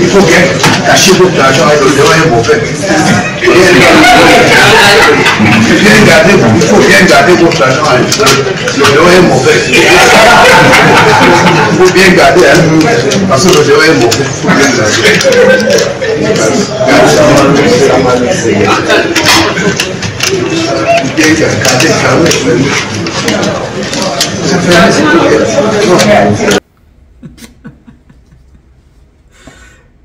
Il faut bien cacher votre argent et le dehors est mauvais. Il faut bien garder votre argent et le dehors est mauvais. Il faut bien garder, hein, parce que le dehors est mauvais. Il faut bien garder.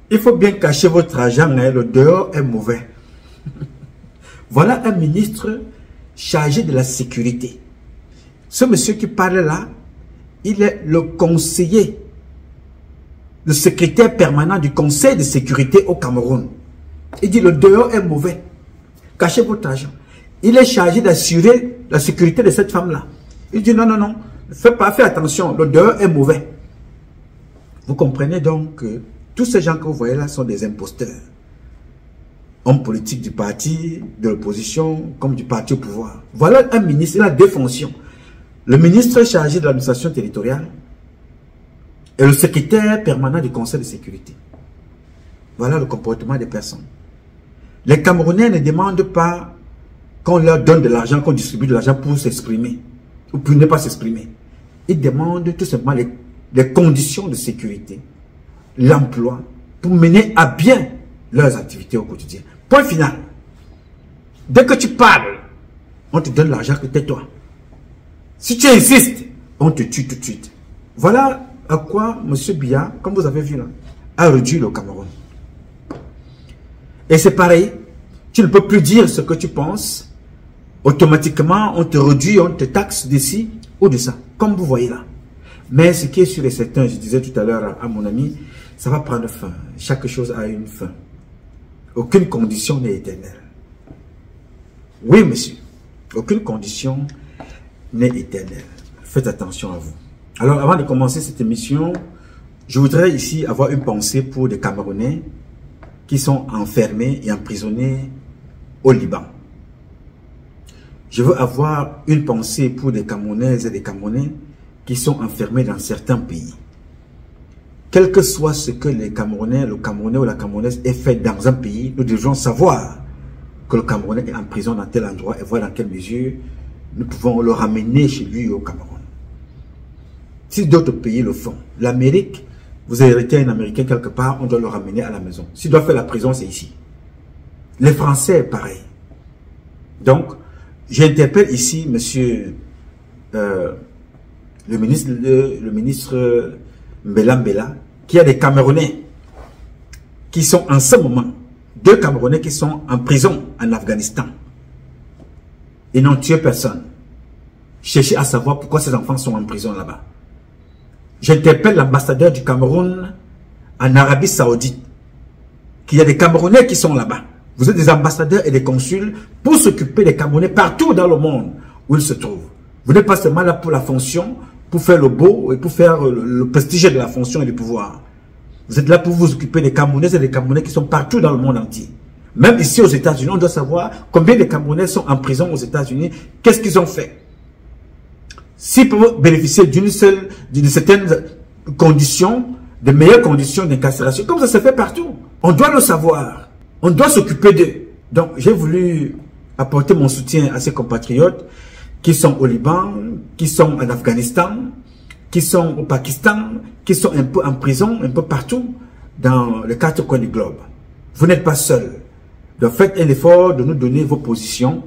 Il faut bien cacher votre argent, hein, le dehors est mauvais. Voilà un ministre chargé de la sécurité. Ce monsieur qui parle là, il est le conseiller, le secrétaire permanent du Conseil de sécurité au Cameroun. Il dit le dehors est mauvais. Cachez votre argent. Il est chargé d'assurer la sécurité de cette femme-là. Il dit non, non, non, fais attention, le dehors est mauvais. Vous comprenez donc que tous ces gens que vous voyez là sont des imposteurs. Hommes politiques du parti, de l'opposition, comme du parti au pouvoir. Voilà un ministre, il a deux fonctions. Le ministre chargé de l'administration territoriale et le secrétaire permanent du Conseil de sécurité. Voilà le comportement des personnes. Les Camerounais ne demandent pas qu'on leur donne de l'argent, qu'on distribue de l'argent pour s'exprimer ou pour ne pas s'exprimer. Ils demandent tout simplement les conditions de sécurité, l'emploi, pour mener à bien leurs activités au quotidien. Point final. Dès que tu parles, on te donne l'argent que tais-toi. Si tu insistes, on te tue tout de suite. Voilà à quoi M. Biya, comme vous avez vu là, a réduit le Cameroun. Et c'est pareil, tu ne peux plus dire ce que tu penses. Automatiquement, on te réduit, on te taxe d'ici ou de ça, comme vous voyez là. Mais ce qui est sûr et certain, je disais tout à l'heure à mon ami, ça va prendre fin. Chaque chose a une fin. Aucune condition n'est éternelle. Oui, monsieur. Aucune condition n'est éternelle. Faites attention à vous. Alors, avant de commencer cette émission, je voudrais ici avoir une pensée pour des Camerounais qui sont enfermés et emprisonnés au Liban. Je veux avoir une pensée pour des Camerounaises et des Camerounais qui sont enfermés dans certains pays. Quel que soit ce que les Camerounais, le Camerounais ou la Camerounaise ait fait dans un pays, nous devons savoir que le Camerounais est en prison dans tel endroit et voir dans quelle mesure nous pouvons le ramener chez lui au Cameroun. Si d'autres pays le font, l'Amérique, vous avez hérité un Américain quelque part, on doit le ramener à la maison. S'il doit faire la prison, c'est ici. Les Français, pareil. Donc, j'interpelle ici monsieur le ministre Mbela Mbela, qui a des Camerounais qui sont en ce moment, deux Camerounais qui sont en prison en Afghanistan. Ils n'ont tué personne. Cherchez à savoir pourquoi ces enfants sont en prison là-bas. J'interpelle l'ambassadeur du Cameroun en Arabie Saoudite, qu'il y a des Camerounais qui sont là-bas. Vous êtes des ambassadeurs et des consuls pour s'occuper des Camerounais partout dans le monde où ils se trouvent. Vous n'êtes pas seulement là pour la fonction, pour faire le beau et pour faire le prestige de la fonction et du pouvoir. Vous êtes là pour vous occuper des Camerounais et des Camerounais qui sont partout dans le monde entier. Même ici aux États-Unis, on doit savoir combien de Camerounais sont en prison aux États-Unis, qu'est-ce qu'ils ont fait. S'ils peuvent bénéficier d'une certaine condition, de meilleures conditions d'incarcération, comme ça se fait partout. On doit le savoir. On doit s'occuper d'eux. Donc, j'ai voulu apporter mon soutien à ces compatriotes qui sont au Liban, qui sont en Afghanistan, qui sont au Pakistan, qui sont un peu en prison, un peu partout dans les quatre coins du globe. Vous n'êtes pas seuls. Donc, faites un effort de nous donner vos positions.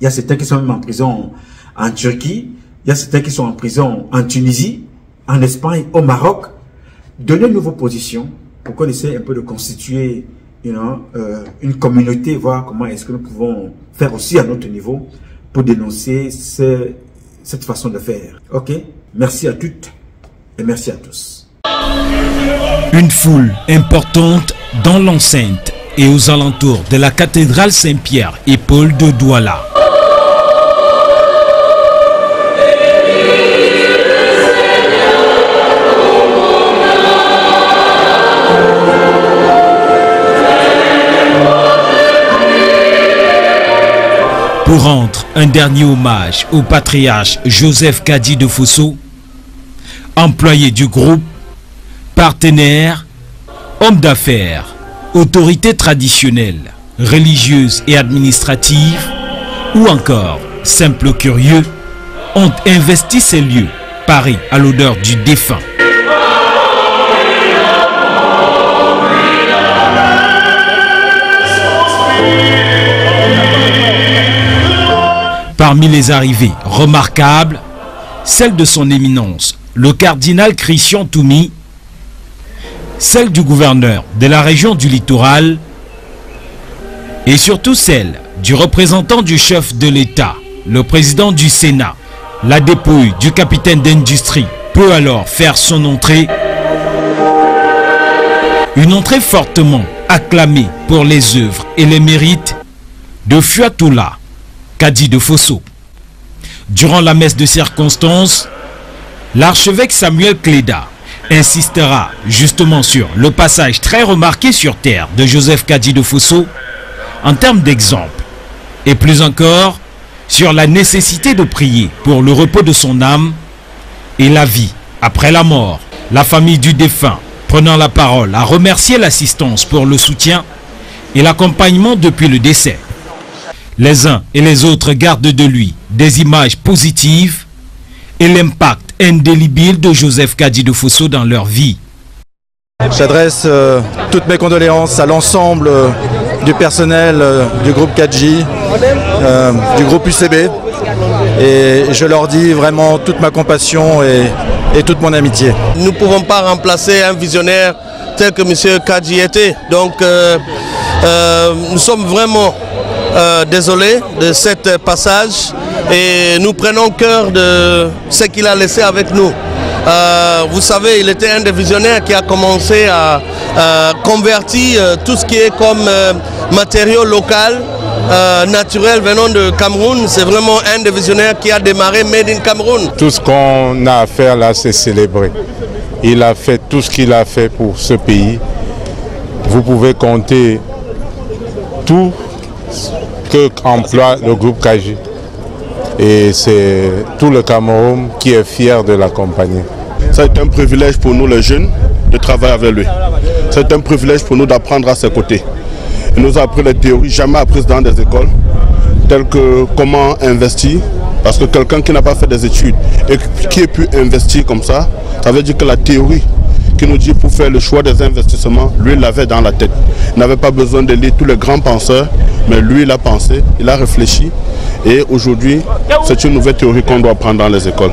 Il y a certains qui sont même en prison en Turquie. Il y a certains qui sont en prison en Tunisie, en Espagne, au Maroc. Donnez-nous vos positions pour qu'on essaie un peu de constituer une communauté, voir comment est-ce que nous pouvons faire aussi à notre niveau pour dénoncer cette façon de faire. Ok? Merci à toutes et merci à tous. Une foule importante dans l'enceinte et aux alentours de la cathédrale Saint-Pierre et Paul de Douala. Pour rendre un dernier hommage au patriarche Joseph Kadi de Fosso, employés du groupe, partenaires, hommes d'affaires, autorités traditionnelles, religieuses et administratives, ou encore simples curieux, ont investi ces lieux, parés à l'odeur du défunt. Parmi les arrivées remarquables, celle de son éminence, le cardinal Christian Toumi, celle du gouverneur de la région du littoral et surtout celle du représentant du chef de l'État, le président du Sénat. La dépouille du capitaine d'industrie peut alors faire son entrée. Une entrée fortement acclamée pour les œuvres et les mérites de Fuatoula Kadi de Fosso. Durant la messe de circonstance, l'archevêque Samuel Cléda insistera justement sur le passage très remarqué sur terre de Joseph Kadi de Fosso en termes d'exemple, et plus encore sur la nécessité de prier pour le repos de son âme et la vie après la mort. La famille du défunt, prenant la parole, a remercié l'assistance pour le soutien et l'accompagnement depuis le décès. Les uns et les autres gardent de lui des images positives et l'impact indélébile de Joseph Kadi de Fosso dans leur vie. J'adresse toutes mes condoléances à l'ensemble du personnel du groupe Kadji, du groupe UCB, et je leur dis vraiment toute ma compassion et toute mon amitié. Nous ne pouvons pas remplacer un visionnaire tel que M. Kadji était, donc nous sommes vraiment désolés de cet passage et nous prenons cœur de ce qu'il a laissé avec nous. Vous savez, il était un des visionnaires qui a commencé à convertir tout ce qui est comme matériaux local, naturel venant de Cameroun. C'est vraiment un des visionnaires qui a démarré Made in Cameroun. Tout ce qu'on a à faire là, c'est célébrer. Il a fait tout ce qu'il a fait pour ce pays. Vous pouvez compter tout que emploie le groupe Kadji. Et c'est tout le Cameroun qui est fier de l'accompagner. C'est un privilège pour nous les jeunes de travailler avec lui. C'est un privilège pour nous d'apprendre à ses côtés. Il nous a appris les théories jamais apprises dans des écoles, telles que comment investir. Parce que quelqu'un qui n'a pas fait des études et qui a pu investir comme ça veut dire que la théorie qui nous dit pour faire le choix des investissements, lui il l'avait dans la tête. Il n'avait pas besoin de lire tous les grands penseurs, mais lui il a pensé, il a réfléchi. Et aujourd'hui, c'est une nouvelle théorie qu'on doit prendre dans les écoles.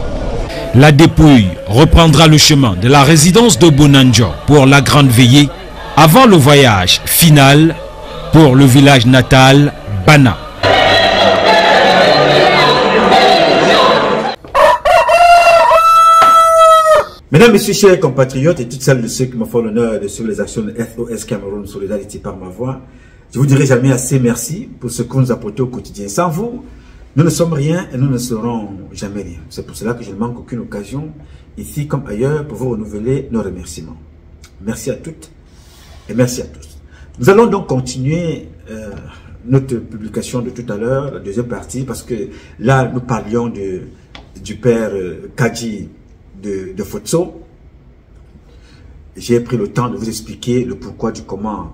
La dépouille reprendra le chemin de la résidence de Bonanjo pour la grande veillée avant le voyage final pour le village natal Bana. Mesdames, Messieurs, chers compatriotes et toutes celles de ceux qui me font l'honneur de suivre les actions de SOS Cameroun Solidarité par ma voix, je vous dirai jamais assez merci pour ce que vous nous apportez au quotidien. Sans vous, nous ne sommes rien et nous ne serons jamais rien. C'est pour cela que je ne manque aucune occasion, ici comme ailleurs, pour vous renouveler nos remerciements. Merci à toutes et merci à tous. Nous allons donc continuer notre publication de tout à l'heure, la deuxième partie, parce que là, nous parlions du père Kadji de Fosso. J'ai pris le temps de vous expliquer le pourquoi du comment.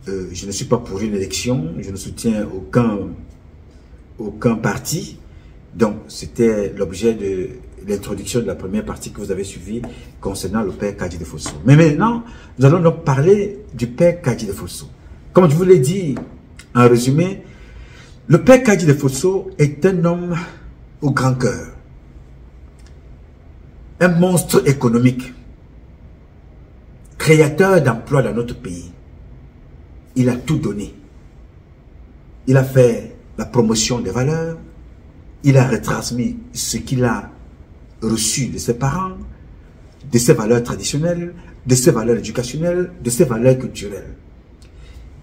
Je ne suis pas pour une élection, je ne soutiens aucun parti. Donc, c'était l'objet de l'introduction de la première partie que vous avez suivie concernant le père Kadji de Fosso. Mais maintenant, nous allons donc parler du père Kadji de Fosso. Comme je vous l'ai dit en résumé, le père Kadji de Fosso est un homme au grand cœur, un monstre économique, créateur d'emplois dans notre pays. Il a tout donné. Il a fait la promotion des valeurs. Il a retransmis ce qu'il a reçu de ses parents, de ses valeurs traditionnelles, de ses valeurs éducationnelles, de ses valeurs culturelles.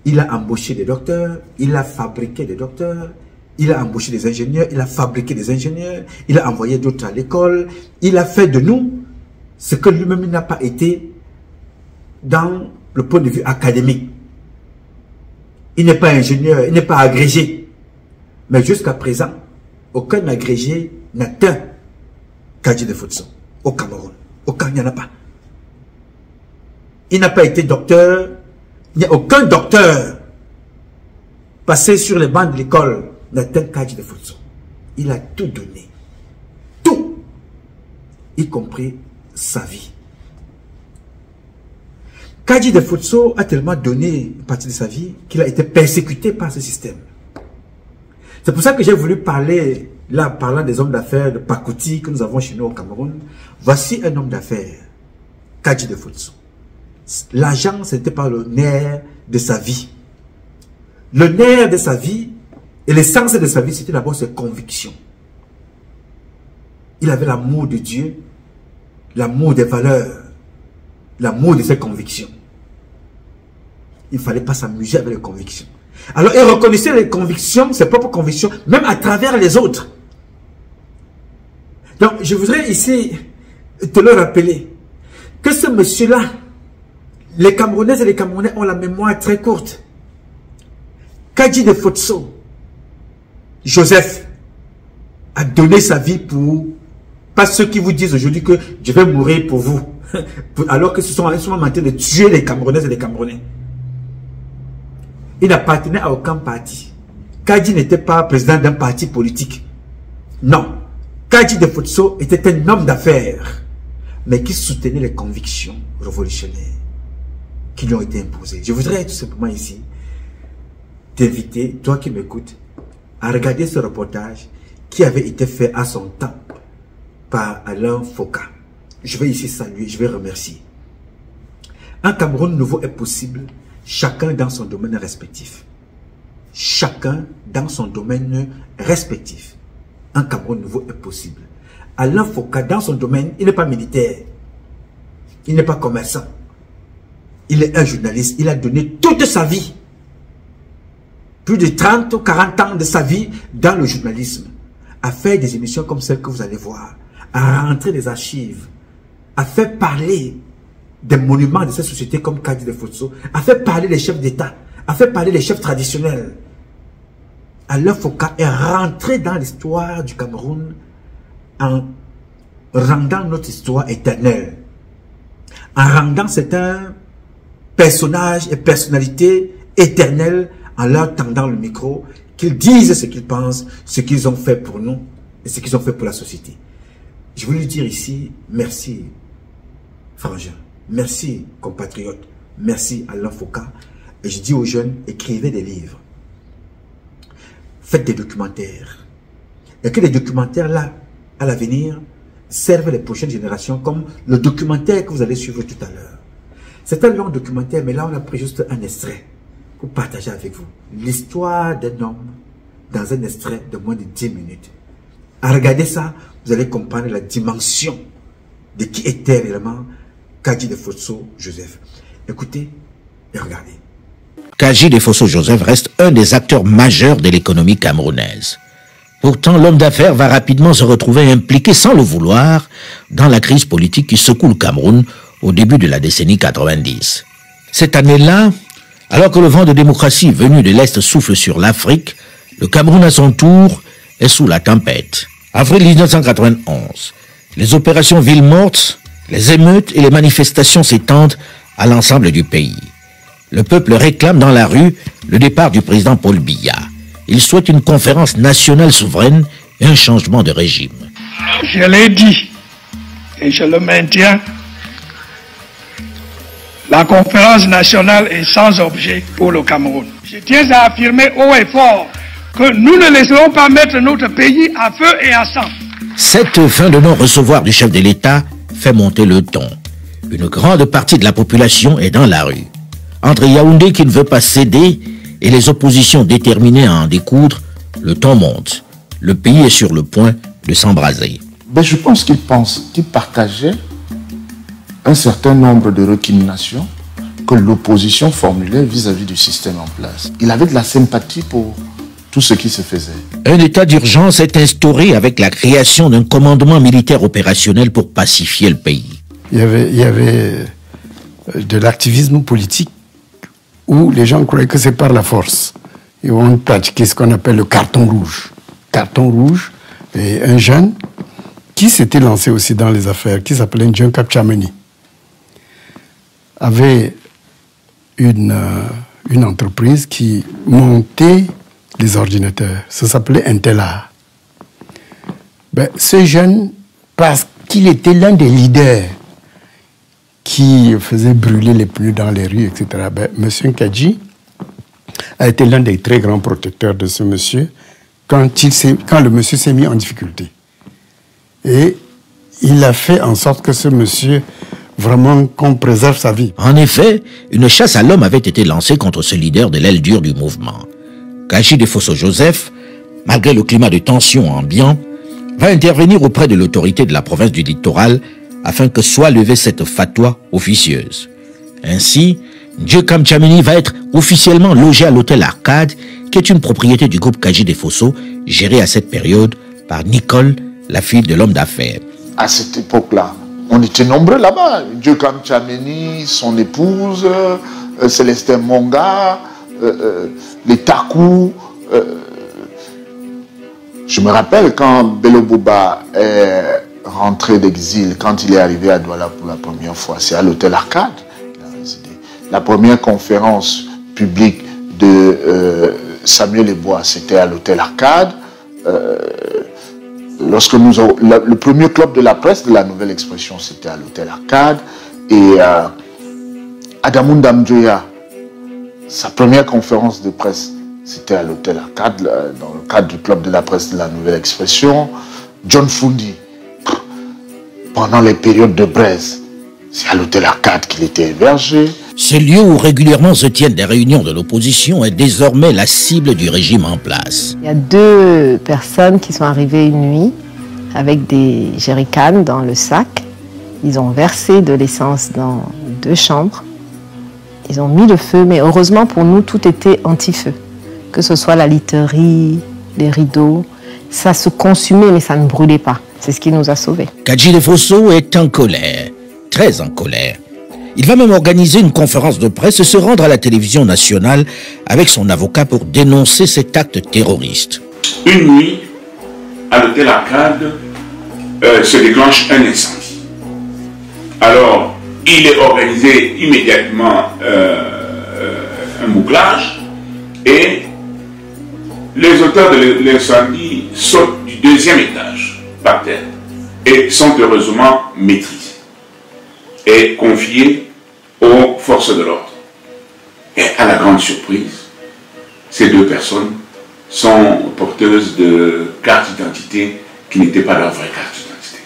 Il a embauché des docteurs, il a fabriqué des docteurs, il a embauché des ingénieurs, il a fabriqué des ingénieurs, il a envoyé d'autres à l'école. Il a fait de nous ce que lui-même n'a pas été dans le point de vue académique. Il n'est pas ingénieur, il n'est pas agrégé. Mais jusqu'à présent, aucun agrégé n'atteint Kadji de Fosso au Cameroun. Aucun. Foucault, il n'y en a pas. Il n'a pas été docteur. Il n'y a aucun docteur passé sur les bancs de l'école n'atteint Kadji Defotso. Il a tout donné. Tout. Y compris sa vie. Kadji Defotso a tellement donné une partie de sa vie qu'il a été persécuté par ce système. C'est pour ça que j'ai voulu parler, là, parlant des hommes d'affaires de Pakouti que nous avons chez nous au Cameroun. Voici un homme d'affaires, Kadji Defotso. L'argent, c'était pas le nerf de sa vie. Le nerf de sa vie et l'essence de sa vie, c'était d'abord ses convictions. Il avait l'amour de Dieu, l'amour des valeurs, l'amour de ses convictions. Il ne fallait pas s'amuser avec les convictions. Alors, il reconnaissait les convictions, ses propres convictions, même à travers les autres. Donc, je voudrais ici te le rappeler que ce monsieur-là, les Camerounaises et les Camerounais ont la mémoire très courte. Kadji Defotso, Joseph, a donné sa vie pour, pas ceux qui vous disent aujourd'hui que je vais mourir pour vous, alors que ce sont en train de tuer les Camerounaises et les Camerounais. Il n'appartenait à aucun parti. Kadji n'était pas président d'un parti politique. Non. Kadji Defotso était un homme d'affaires, mais qui soutenait les convictions révolutionnaires qui lui ont été imposées. Je voudrais tout simplement ici t'inviter, toi qui m'écoutes, à regarder ce reportage qui avait été fait à son temps par Alain Foucault. Je vais ici saluer, je vais remercier. Un Cameroun nouveau est possible, chacun dans son domaine respectif. Chacun dans son domaine respectif. Un Cameroun nouveau est possible. Alain Foucault, dans son domaine, il n'est pas militaire. Il n'est pas commerçant. Il est un journaliste. Il a donné toute sa vie. Plus de 30 ou 40 ans de sa vie dans le journalisme. À faire des émissions comme celles que vous allez voir. À rentrer des archives. À faire parler des monuments de cette société comme Kadji Defotso. À faire parler les chefs d'État. À faire parler les chefs traditionnels. Alain Foucault est rentré dans l'histoire du Cameroun en rendant notre histoire éternelle. En rendant certains personnages et personnalités éternelles en leur tendant le micro, qu'ils disent ce qu'ils pensent, ce qu'ils ont fait pour nous et ce qu'ils ont fait pour la société. Je voulais lui dire ici, merci frangin, merci compatriotes, merci Alain Foucault. Et je dis aux jeunes, écrivez des livres, faites des documentaires. Et que les documentaires là, à l'avenir, servent les prochaines générations comme le documentaire que vous allez suivre tout à l'heure. C'est un long documentaire, mais là on a pris juste un extrait pour partager avec vous l'histoire d'un homme dans un extrait de moins de 10 minutes. À regarder ça, vous allez comprendre la dimension de qui était réellement Kadji Defotso Joseph. Écoutez et regardez. Kadji Defotso Joseph reste un des acteurs majeurs de l'économie camerounaise. Pourtant, l'homme d'affaires va rapidement se retrouver impliqué sans le vouloir dans la crise politique qui secoue le Cameroun au début de la décennie 90. Cette année-là, alors que le vent de démocratie venu de l'Est souffle sur l'Afrique, le Cameroun à son tour est sous la tempête. Avril 1991, les opérations Ville morte, les émeutes et les manifestations s'étendent à l'ensemble du pays. Le peuple réclame dans la rue le départ du président Paul Biya. Il souhaite une conférence nationale souveraine et un changement de régime. Je l'ai dit et je le maintiens. La conférence nationale est sans objet pour le Cameroun. Je tiens à affirmer haut et fort que nous ne laisserons pas mettre notre pays à feu et à sang. Cette fin de non-recevoir du chef de l'État fait monter le ton. Une grande partie de la population est dans la rue. Entre Yaoundé qui ne veut pas céder et les oppositions déterminées à en découdre, le ton monte. Le pays est sur le point de s'embraser. Je pense qu'il partageait un certain nombre de récriminations que l'opposition formulait vis-à-vis du système en place. Il avait de la sympathie pour tout ce qui se faisait. Un état d'urgence est instauré avec la création d'un commandement militaire opérationnel pour pacifier le pays. Il y avait de l'activisme politique où les gens croyaient que c'est par la force. Ils vont pratiquer ce qu'on appelle le carton rouge. Carton rouge, et un jeune qui s'était lancé aussi dans les affaires, qui s'appelait John Capchameni, avait une entreprise qui montait les ordinateurs. Ça s'appelait Intellar. Ben, ce jeune, parce qu'il était l'un des leaders qui faisait brûler les pneus dans les rues, etc., ben, M. Nkadji a été l'un des très grands protecteurs de ce monsieur quand le monsieur s'est mis en difficulté. Et il a fait en sorte que ce monsieur, vraiment, qu'on préserve sa vie. En effet, une chasse à l'homme avait été lancée contre ce leader de l'aile dure du mouvement. Kadji Defosso Joseph, malgré le climat de tension ambiant, va intervenir auprès de l'autorité de la province du littoral afin que soit levée cette fatwa officieuse. Ainsi, Dieu Kamchameni va être officiellement logé à l'hôtel Arcade, qui est une propriété du groupe Kadji Defosso, gérée à cette période par Nicole, la fille de l'homme d'affaires. À cette époque-là, on était nombreux là-bas. Dieu Kamchameni, son épouse, Célestin Monga, les Takou. Je me rappelle quand Bello Bouba est rentré d'exil, quand il est arrivé à Douala pour la première fois, c'est à l'hôtel Arcade. La première conférence publique de Samuel Ebois, c'était à l'hôtel Arcade. Lorsque le premier club de la presse de la Nouvelle Expression, c'était à l'hôtel Arcade. Et Adamoun Damdjoya, sa première conférence de presse, c'était à l'hôtel Arcade, dans le cadre du club de la presse de la Nouvelle Expression. John Fundi, pendant les périodes de braise, c'est à l'hôtel Arcade qu'il était hébergé. Ce lieu où régulièrement se tiennent des réunions de l'opposition est désormais la cible du régime en place. Il y a 2 personnes qui sont arrivées une nuit avec des jerrycans dans le sac. Ils ont versé de l'essence dans 2 chambres. Ils ont mis le feu, mais heureusement pour nous, tout était anti-feu. Que ce soit la literie, les rideaux, ça se consumait mais ça ne brûlait pas. C'est ce qui nous a sauvés. Kadji Defosso est en colère, très en colère. Il va même organiser une conférence de presse et se rendre à la télévision nationale avec son avocat pour dénoncer cet acte terroriste. Une nuit, à l'hôtel Arcade, se déclenche un incendie. Alors, il est organisé immédiatement un bouclage et les auteurs de l'incendie sautent du 2e étage par terre et sont heureusement maîtrisés et confiés aux forces de l'ordre. Et à la grande surprise, ces 2 personnes sont porteuses de cartes d'identité qui n'étaient pas leur vraie carte d'identité.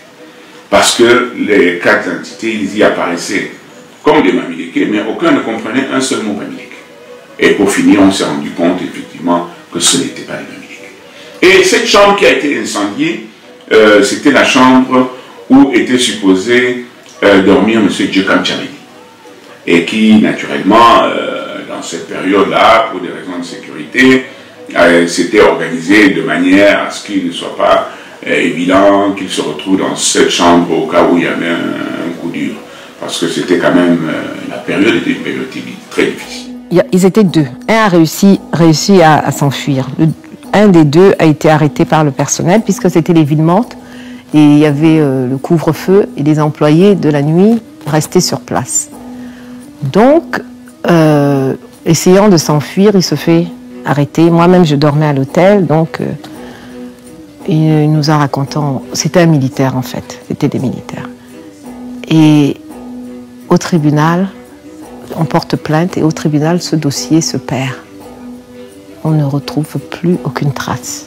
Parce que les cartes d'identité, ils y apparaissaient comme des mamilekés, mais aucun ne comprenait un seul mot mamileke. Et pour finir, on s'est rendu compte effectivement que ce n'était pas les mamilekés. Et cette chambre qui a été incendiée, c'était la chambre où était supposé dormir M. Dieu Kamchameni. Et qui, naturellement, dans cette période-là, pour des raisons de sécurité, s'était organisé de manière à ce qu'il ne soit pas évident qu'il se retrouve dans cette chambre au cas où il y avait un coup dur. Parce que c'était quand même, la période était une période très difficile. Ils étaient 2. Un a réussi à s'enfuir. Un des 2 a été arrêté par le personnel puisque c'était les villes mortes. Et il y avait le couvre-feu et les employés de la nuit restaient sur place. Donc, essayant de s'enfuir, il se fait arrêter. Moi-même, je dormais à l'hôtel, donc il nous a raconté... C'était un militaire, en fait. C'était des militaires. Et au tribunal, on porte plainte, et au tribunal, ce dossier se perd. On ne retrouve plus aucune trace.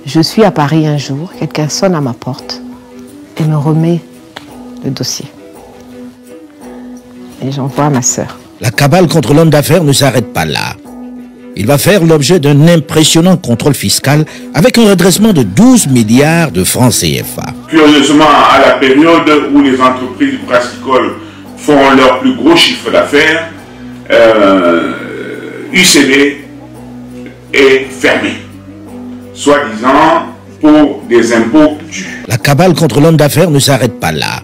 Je suis à Paris un jour, quelqu'un sonne à ma porte et me remet le dossier. Et j'envoie ma sœur. La cabale contre l'homme d'affaires ne s'arrête pas là. Il va faire l'objet d'un impressionnant contrôle fiscal avec un redressement de 12 milliards de francs CFA. Curieusement, à la période où les entreprises brassicoles font leur plus gros chiffre d'affaires, UCB est fermé, soi-disant pour des impôts dus. La cabale contre l'homme d'affaires ne s'arrête pas là.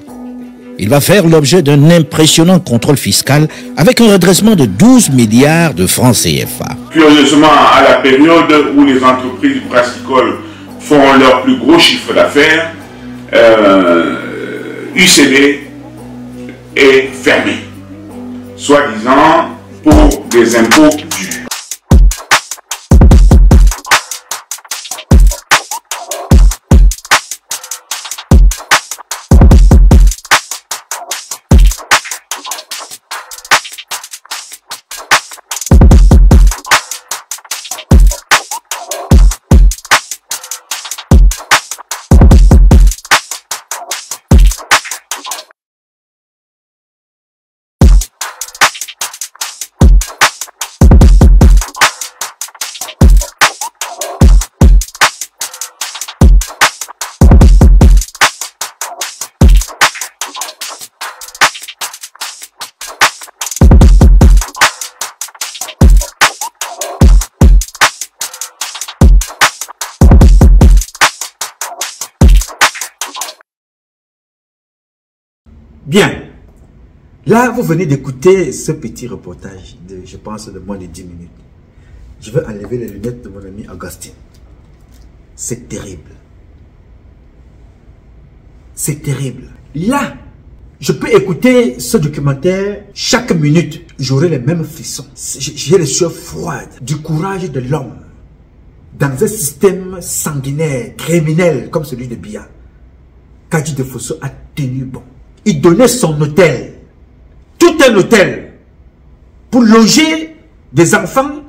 Il va faire l'objet d'un impressionnant contrôle fiscal avec un redressement de 12 milliards de francs CFA. Curieusement, à la période où les entreprises brassicoles font leur plus gros chiffre d'affaires, UCB est fermé, soi-disant pour des impôts dus. Bien. Là, vous venez d'écouter ce petit reportage de, je pense, de moins de 10 minutes. Je vais enlever les lunettes de mon ami Augustin. C'est terrible. C'est terrible. Là, je peux écouter ce documentaire chaque minute. J'aurai les mêmes frissons. J'ai les sueurs froides du courage de l'homme dans un système sanguinaire, criminel comme celui de Biya. Kadji de Fosso a tenu bon. Il donnait son hôtel, tout un hôtel, pour loger des enfants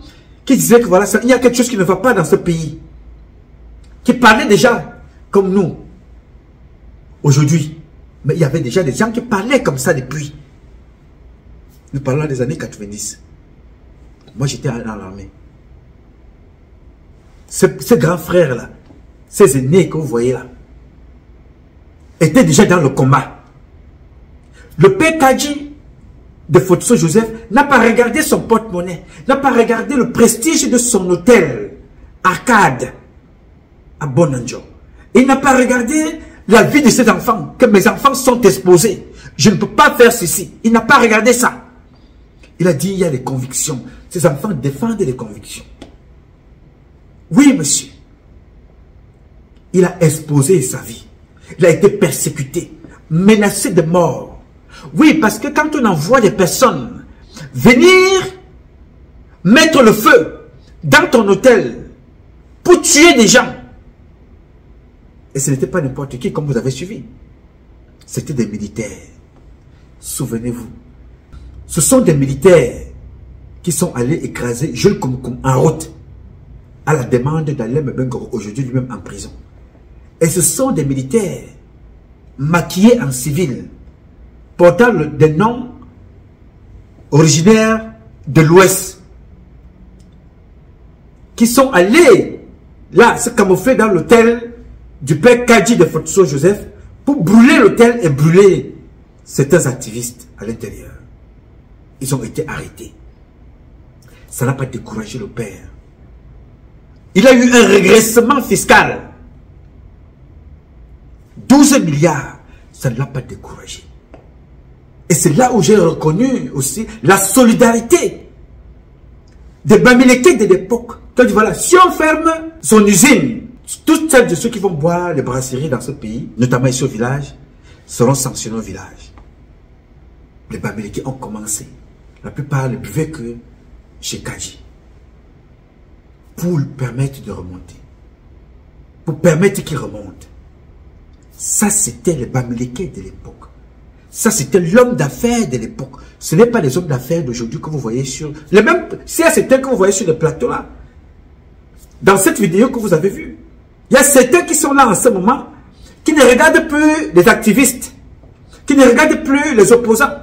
qui disaient que voilà, il y a quelque chose qui ne va pas dans ce pays, qui parlaient déjà comme nous, aujourd'hui. Mais il y avait déjà des gens qui parlaient comme ça depuis. Nous parlons des années 90. Moi, j'étais dans l'armée. Ces grands frères-là, ces aînés que vous voyez là, étaient déjà dans le combat. Le père Kadji de Fosso Joseph n'a pas regardé son porte-monnaie, n'a pas regardé le prestige de son hôtel, Arcade, à Bonanjo. Il n'a pas regardé la vie de ses enfants, que mes enfants sont exposés. Je ne peux pas faire ceci. Il n'a pas regardé ça. Il a dit, il y a des convictions. Ses enfants défendent les convictions. Oui, monsieur. Il a exposé sa vie. Il a été persécuté, menacé de mort. Oui, parce que quand on envoie des personnes venir mettre le feu dans ton hôtel pour tuer des gens, et ce n'était pas n'importe qui comme vous avez suivi, c'était des militaires. Souvenez-vous, ce sont des militaires qui sont allés écraser Jules Koumkoum en route à la demande d'Alem Bengoro, aujourd'hui lui-même en prison. Et ce sont des militaires maquillés en civil, portant des noms originaires de l'Ouest, qui sont allés là se camoufler dans l'hôtel du père Kadji de Fosso Joseph pour brûler l'hôtel et brûler certains activistes à l'intérieur. Ils ont été arrêtés. Ça n'a pas découragé le père. Il a eu un régressement fiscal. 12 milliards, ça ne l'a pas découragé. Et c'est là où j'ai reconnu aussi la solidarité des Bamileke de l'époque. Voilà, si on ferme son usine, toutes celles de ceux qui vont boire les brasseries dans ce pays, notamment ici au village, seront sanctionnés au village. Les Bamileke ont commencé. La plupart ne buvaient que chez Kadji. Pour lui permettre de remonter. Pour permettre qu'il remonte. Ça, c'était les Bamileke de l'époque. Ça, c'était l'homme d'affaires de l'époque. Ce n'est pas les hommes d'affaires d'aujourd'hui que vous voyez sur... Les mêmes... C'est certains que vous voyez sur le plateau là. Dans cette vidéo que vous avez vue. Il y a certains qui sont là en ce moment, qui ne regardent plus les activistes, qui ne regardent plus les opposants,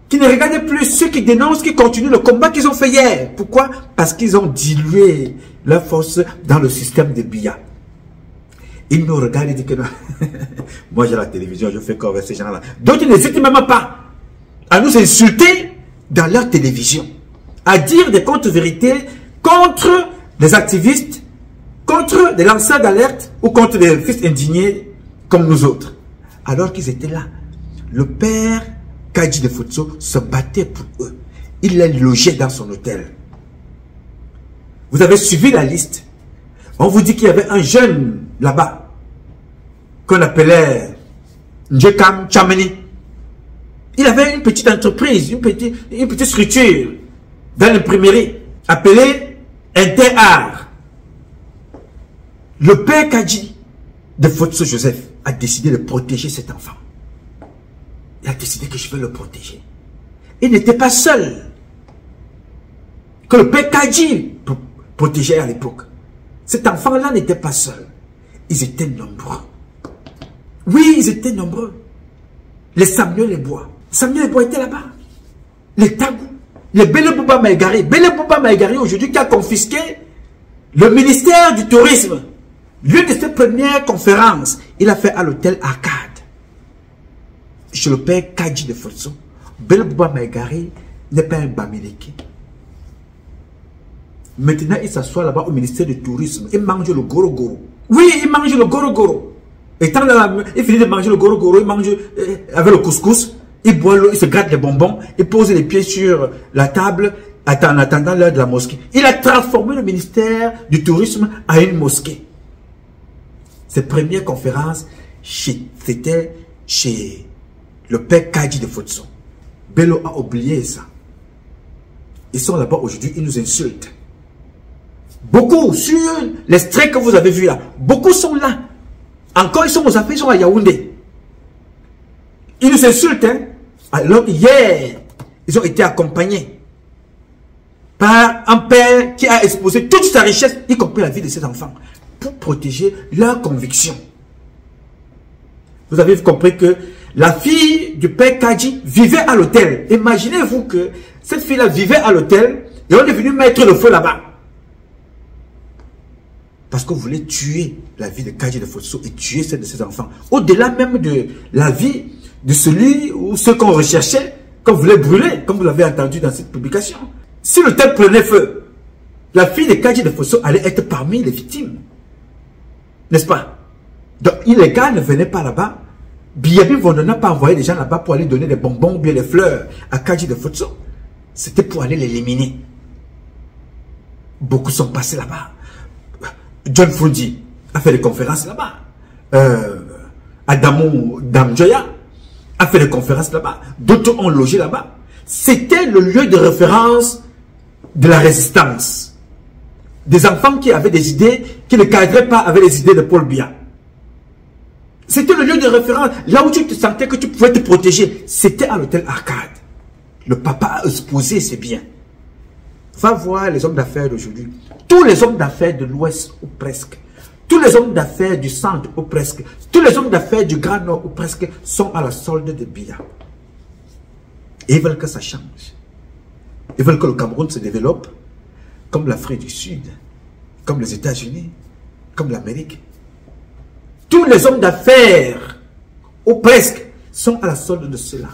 qui ne regardent plus ceux qui dénoncent, qui continuent le combat qu'ils ont fait hier. Pourquoi? Parce qu'ils ont dilué leur force dans le système de Biya. Ils nous regardent et disent que non. Moi j'ai la télévision, je fais quoi avec ces gens-là. D'autres n'hésitent même pas à nous insulter dans leur télévision, à dire des contre-vérités contre les activistes, contre des lanceurs d'alerte ou contre des fils indignés comme nous autres. Alors qu'ils étaient là. Le père Kadji de Fosso se battait pour eux. Il les logeait dans son hôtel. Vous avez suivi la liste. On vous dit qu'il y avait un jeune là-bas qu'on appelait Njekam Chameni. Il avait une petite entreprise, une petite structure dans l'imprimerie appelée Interart. Le père Kadji de Fotso Joseph a décidé de protéger cet enfant. Il a décidé que je vais le protéger. Il n'était pas seul. Que le père Kadji protégeait à l'époque. Cet enfant-là n'était pas seul. Ils étaient nombreux. Oui, ils étaient nombreux. Les Samuel Lebois. Samuel Lebois était là-bas. Les Tagou. Les Bele Bouba Maïgari. Bele Bouba Maïgari aujourd'hui qui a confisqué le ministère du Tourisme. L'une de ses premières conférences, il a fait à l'hôtel Arcade. Chez le père Kadji de Fotso. Bele Bouba Maïgari n'est pas un Bamileke. Maintenant, il s'assoit là-bas au ministère du Tourisme. Il mange le goro-goro. Oui, il mange le goro-goro. Étant là, il finit de manger le goro-goro, il mange avec le couscous, il boit l'eau, il se gratte les bonbons, il pose les pieds sur la table en attendant l'heure de la mosquée. Il a transformé le ministère du Tourisme en une mosquée. Ses premières conférences, c'était chez le père Kadji de Fotso. Bello a oublié ça. Ils sont là-bas aujourd'hui, ils nous insultent. Beaucoup, sur l'extrait que vous avez vu là, beaucoup sont là. Encore, ils sont aux affaires, ils sont à Yaoundé. Ils nous insultent, hein. Alors, hier, ils ont été accompagnés par un père qui a exposé toute sa richesse, y compris la vie de ses enfants, pour protéger leurs convictions. Vous avez compris que la fille du père Kadji vivait à l'hôtel. Imaginez-vous que cette fille-là vivait à l'hôtel et on est venu mettre le feu là-bas. Parce qu'on voulait tuer la vie de Kadji de Fotso et tuer celle de ses enfants. Au-delà même de la vie de celui ou ceux qu'on recherchait, qu'on voulait brûler, comme vous l'avez entendu dans cette publication. Si l'hôtel prenait feu, la fille de Kadji de Fotso allait être parmi les victimes. N'est-ce pas? Donc, les gars ne venaient pas là-bas. Biyabi Vondo n'a pas envoyé des gens là-bas pour aller donner des bonbons ou bien des fleurs à Kadji de Fotso. C'était pour aller l'éliminer. Beaucoup sont passés là-bas. John Fundi a fait des conférences là-bas. Adamou Damjoya a fait des conférences là-bas. D'autres ont logé là-bas. C'était le lieu de référence de la résistance. Des enfants qui avaient des idées qui ne cadraient pas avec les idées de Paul Biya. C'était le lieu de référence. Là où tu te sentais que tu pouvais te protéger, c'était à l'hôtel Arcade. Le papa a exposé ses biens. Va voir les hommes d'affaires d'aujourd'hui. Tous les hommes d'affaires de l'Ouest ou presque, tous les hommes d'affaires du centre ou presque, tous les hommes d'affaires du Grand Nord ou presque sont à la solde de Biya. Et ils veulent que ça change. Ils veulent que le Cameroun se développe comme l'Afrique du Sud, comme les États-Unis, comme l'Amérique. Tous les hommes d'affaires ou presque sont à la solde de cela.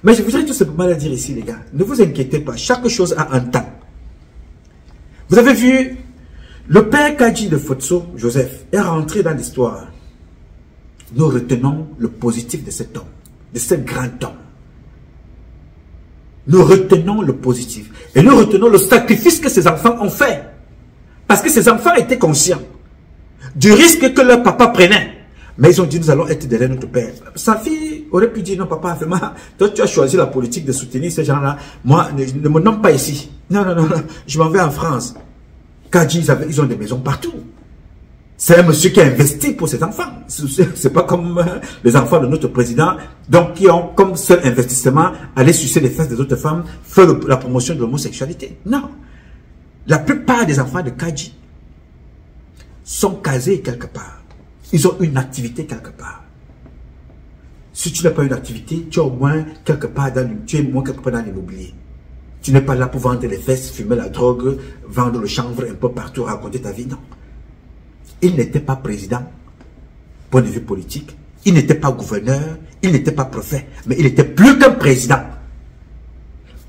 Mais je voudrais tout simplement dire ici, les gars, ne vous inquiétez pas, chaque chose a un temps. Vous avez vu, le père Kadji de Fotso, Joseph, est rentré dans l'histoire. Nous retenons le positif de cet homme, de ce grand homme. Nous retenons le positif. Et nous retenons le sacrifice que ses enfants ont fait. Parce que ses enfants étaient conscients du risque que leur papa prenait. Mais ils ont dit, nous allons être derrière notre père. Sa fille aurait pu dire, non papa, vraiment, toi tu as choisi la politique de soutenir ces gens-là. Moi, ne me nomme pas ici. Non, non, non, non, je m'en vais en France. Kadji, ils ont des maisons partout. C'est un monsieur qui a investi pour ses enfants. C'est pas comme les enfants de notre président, donc qui ont comme seul investissement aller sucer les fesses des autres femmes, faire la promotion de l'homosexualité. Non. La plupart des enfants de Kadji sont casés quelque part. Ils ont une activité quelque part. Si tu n'as pas une activité, tu es au moins quelque part dans l'immobilier. Tu n'es pas là pour vendre les fesses, fumer la drogue, vendre le chanvre un peu partout, raconter ta vie, non. Il n'était pas président, point de vue politique. Il n'était pas gouverneur, il n'était pas préfet, mais il était plus qu'un président.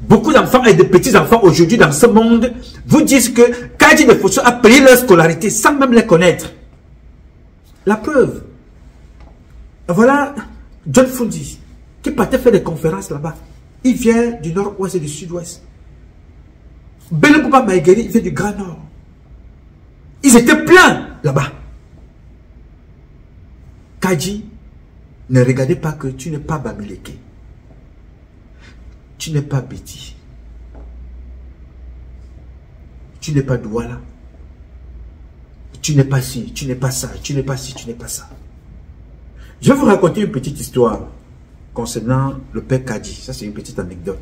Beaucoup d'enfants et de petits-enfants aujourd'hui dans ce monde vous disent que Kadji de Fotso a payé leur scolarité sans même les connaître. La preuve. Voilà John Fundi qui partait faire des conférences là-bas. Il vient du nord-ouest et du sud-ouest. Bele Bouba Maïgari vient du Grand Nord. Ils étaient pleins là-bas. Kadji, ne regardez pas que tu n'es pas Bamileke. Tu n'es pas Béti. Tu n'es pas Douala. Tu n'es pas ci, tu n'es pas ça, tu n'es pas ci, tu n'es pas ça. Je vais vous raconter une petite histoire concernant le père Kadji. Ça, c'est une petite anecdote.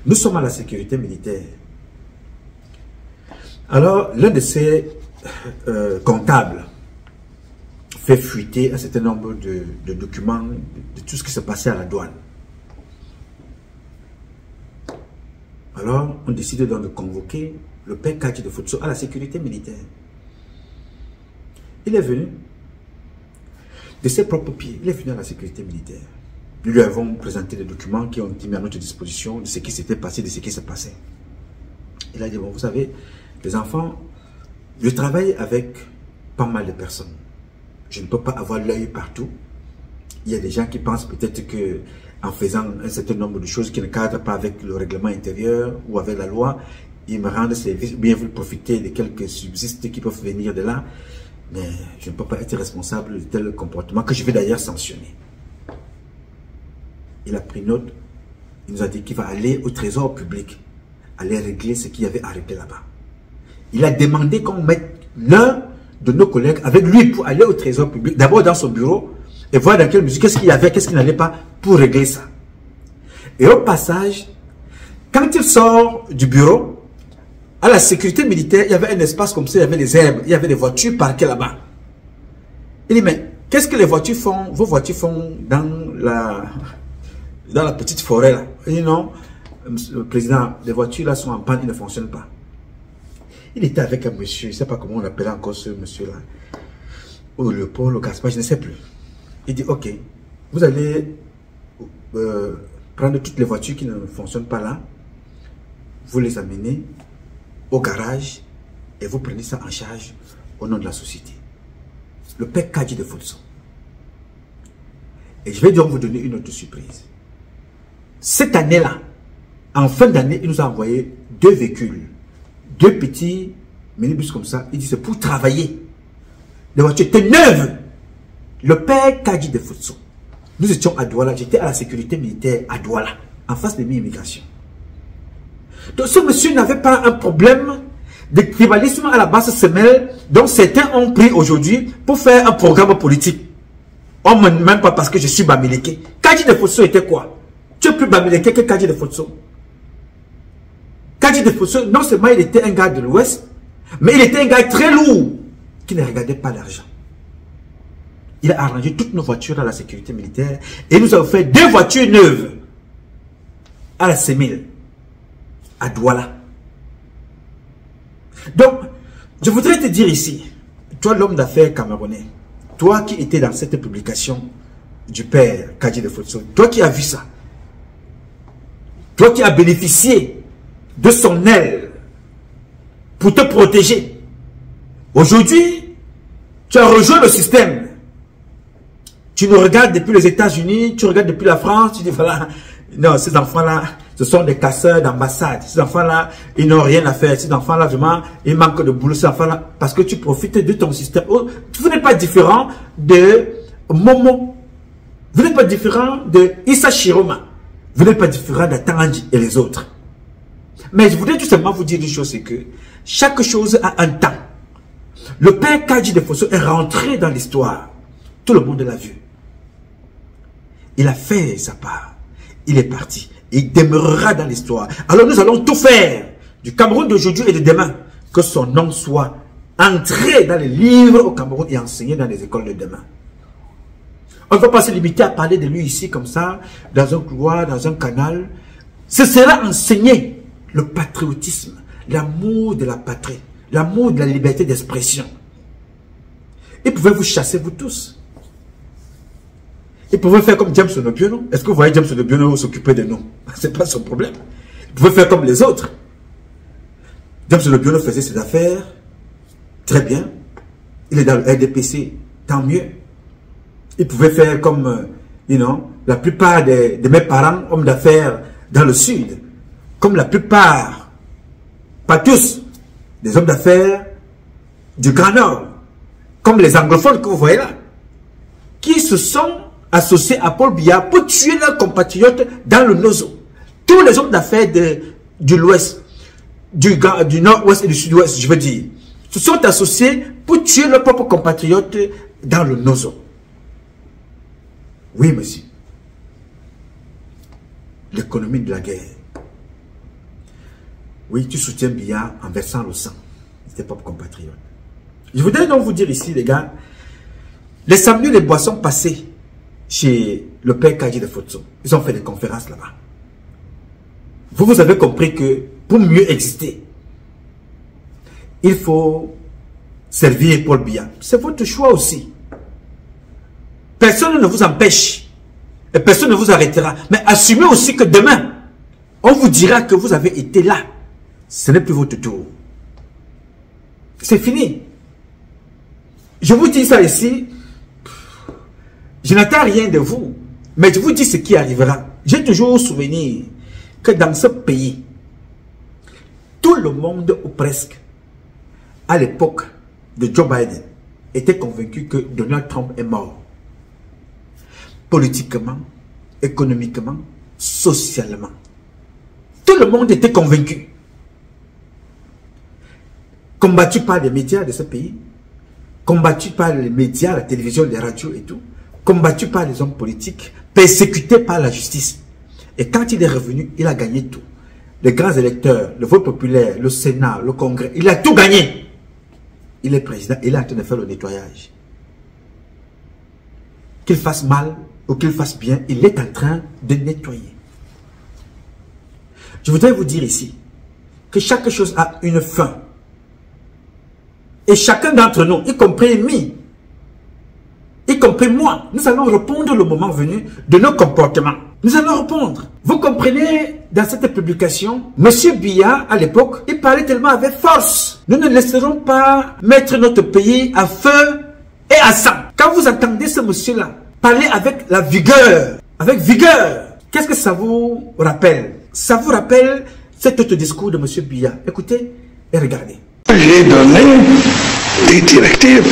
Nous sommes à la sécurité militaire. Alors, l'un de ces comptables fait fuiter un certain nombre de documents de tout ce qui se passait à la douane. Alors, on décide donc de convoquer le père Kadji de Fotso à la sécurité militaire. Il est venu de ses propres pieds. Il est venu à la sécurité militaire. Nous lui avons présenté des documents qui ont été mis à notre disposition de ce qui s'était passé, de ce qui se passait. Il a dit, bon, vous savez, les enfants, je travaille avec pas mal de personnes. Je ne peux pas avoir l'œil partout. Il y a des gens qui pensent peut-être que en faisant un certain nombre de choses qui ne cadrent pas avec le règlement intérieur ou avec la loi, ils me rendent service, bien veulent profiter de quelques subsistes qui peuvent venir de là. Mais je ne peux pas être responsable de tel comportement que je vais d'ailleurs sanctionner. Il a pris note. Il nous a dit qu'il va aller au trésor public, aller régler ce qu'il y avait à régler là-bas. Il a demandé qu'on mette l'un de nos collègues avec lui pour aller au trésor public, d'abord dans son bureau, et voir dans quelle mesure, qu'est-ce qu'il y avait, qu'est-ce qui n'allait pas, pour régler ça. Et au passage, quand il sort du bureau, à la sécurité militaire, il y avait un espace comme ça, il y avait des herbes, il y avait des voitures parquées là-bas. Il dit, mais qu'est-ce que les voitures font, vos voitures font dans la petite forêt là? Il dit, non, le président, les voitures là sont en panne, ils ne fonctionnent pas. Il était avec un monsieur, je ne sais pas comment on appelle encore ce monsieur-là, ou le Paul, le Gaspard, je ne sais plus. Il dit, ok, vous allez prendre toutes les voitures qui ne fonctionnent pas là, vous les amenez au garage et vous prenez ça en charge au nom de la société. Le père Kadji de Fotso. Et je vais donc vous donner une autre surprise. Cette année-là, en fin d'année, il nous a envoyé 2 véhicules, 2 petits minibus comme ça. Il dit, c'est pour travailler. Les voitures étaient neuves. Le père Kadji de Fotso. Nous étions à Douala, j'étais à la sécurité militaire à Douala, en face de l'immigration. Donc ce monsieur n'avait pas un problème de tribalisme à la base semelle dont certains ont pris aujourd'hui pour faire un programme politique. On ne me même pas parce que je suis Bamileke. Kadji de Fotso était quoi? Tu es plus Bamileke que Kadji de Fotso. Kadji de Fotso, non seulement il était un gars de l'Ouest, mais il était un gars très lourd qui ne regardait pas l'argent. Il a arrangé toutes nos voitures à la sécurité militaire et nous avons fait 2 voitures neuves à la Sémile, à Douala. Donc, je voudrais te dire ici, toi l'homme d'affaires camerounais, toi qui étais dans cette publication du père Kadji de Fotso, toi qui as vu ça, toi qui as bénéficié de son aile pour te protéger, aujourd'hui, tu as rejoint le système. Tu nous regardes depuis les États-Unis, tu regardes depuis la France, tu dis voilà, non, ces enfants-là, ce sont des casseurs d'ambassade. Ces enfants-là, ils n'ont rien à faire. Ces enfants-là, vraiment, ils manquent de boulot. Ces enfants-là, parce que tu profites de ton système. Vous n'êtes pas différent de Momo. Vous n'êtes pas différent de Issa Chiroma. Vous n'êtes pas différent de Tanji et les autres. Mais je voudrais tout simplement vous dire une chose, c'est que chaque chose a un temps. Le père Kadji de Fotso est rentré dans l'histoire. Tout le monde l'a vu. Il a fait sa part. Il est parti. Il demeurera dans l'histoire. Alors nous allons tout faire du Cameroun d'aujourd'hui et de demain. Que son nom soit entré dans les livres au Cameroun et enseigné dans les écoles de demain. On ne va pas se limiter à parler de lui ici comme ça, dans un couloir, dans un canal. Ce sera enseigné le patriotisme, l'amour de la patrie, l'amour de la liberté d'expression. Il pouvait vous chasser vous tous. Il pouvait faire comme James Onobiono. Est-ce que vous voyez James Onobiono s'occuper de nous? Ce n'est pas son problème. Il pouvait faire comme les autres. James Onobiono faisait ses affaires très bien. Il est dans le RDPC, tant mieux. Il pouvait faire comme, la plupart de mes parents, hommes d'affaires dans le sud. Comme la plupart, pas tous, des hommes d'affaires du Grand Nord. Comme les anglophones que vous voyez là. qui se sont associés à Paul Biya pour tuer leurs compatriotes dans le Nozo. Tous les hommes d'affaires de l'Ouest, du Nord-Ouest et du Sud-Ouest, je veux dire, se sont associés pour tuer leurs propres compatriotes dans le Nozo. Oui, monsieur. L'économie de la guerre. Oui, tu soutiens Biya en versant le sang de tes propres compatriotes. Je voudrais donc vous dire ici, les gars, les samedis, les boissons passées chez le père Kadji de Fotso, ils ont fait des conférences là-bas. Vous avez compris que pour mieux exister, il faut servir Paul Biya. C'est votre choix aussi. Personne ne vous empêche et personne ne vous arrêtera. Mais assumez aussi que demain, on vous dira que vous avez été là. Ce n'est plus votre tour. C'est fini. Je vous dis ça ici. Je n'attends rien de vous. Mais je vous dis ce qui arrivera. J'ai toujours souvenir que dans ce pays, tout le monde, ou presque, à l'époque de Joe Biden, était convaincu que Donald Trump est mort. Politiquement, économiquement, socialement. Tout le monde était convaincu. Combattu par les médias de ce pays, combattu par les médias, la télévision, les radios et tout, combattu par les hommes politiques, persécuté par la justice. Et quand il est revenu, il a gagné tout. Les grands électeurs, le vote populaire, le Sénat, le Congrès, il a tout gagné. Il est président, il est en train de faire le nettoyage. Qu'il fasse mal ou qu'il fasse bien, il est en train de nettoyer. Je voudrais vous dire ici que chaque chose a une fin. Et chacun d'entre nous, y compris moi, nous allons répondre le moment venu de nos comportements. Nous allons répondre. Vous comprenez, dans cette publication, M. Biya, à l'époque, il parlait tellement avec force. Nous ne laisserons pas mettre notre pays à feu et à sang. Quand vous entendez ce monsieur-là parler avec la vigueur, qu'est-ce que ça vous rappelle? Ça vous rappelle cet autre discours de M. Biya. Écoutez et regardez. J'ai donné des directives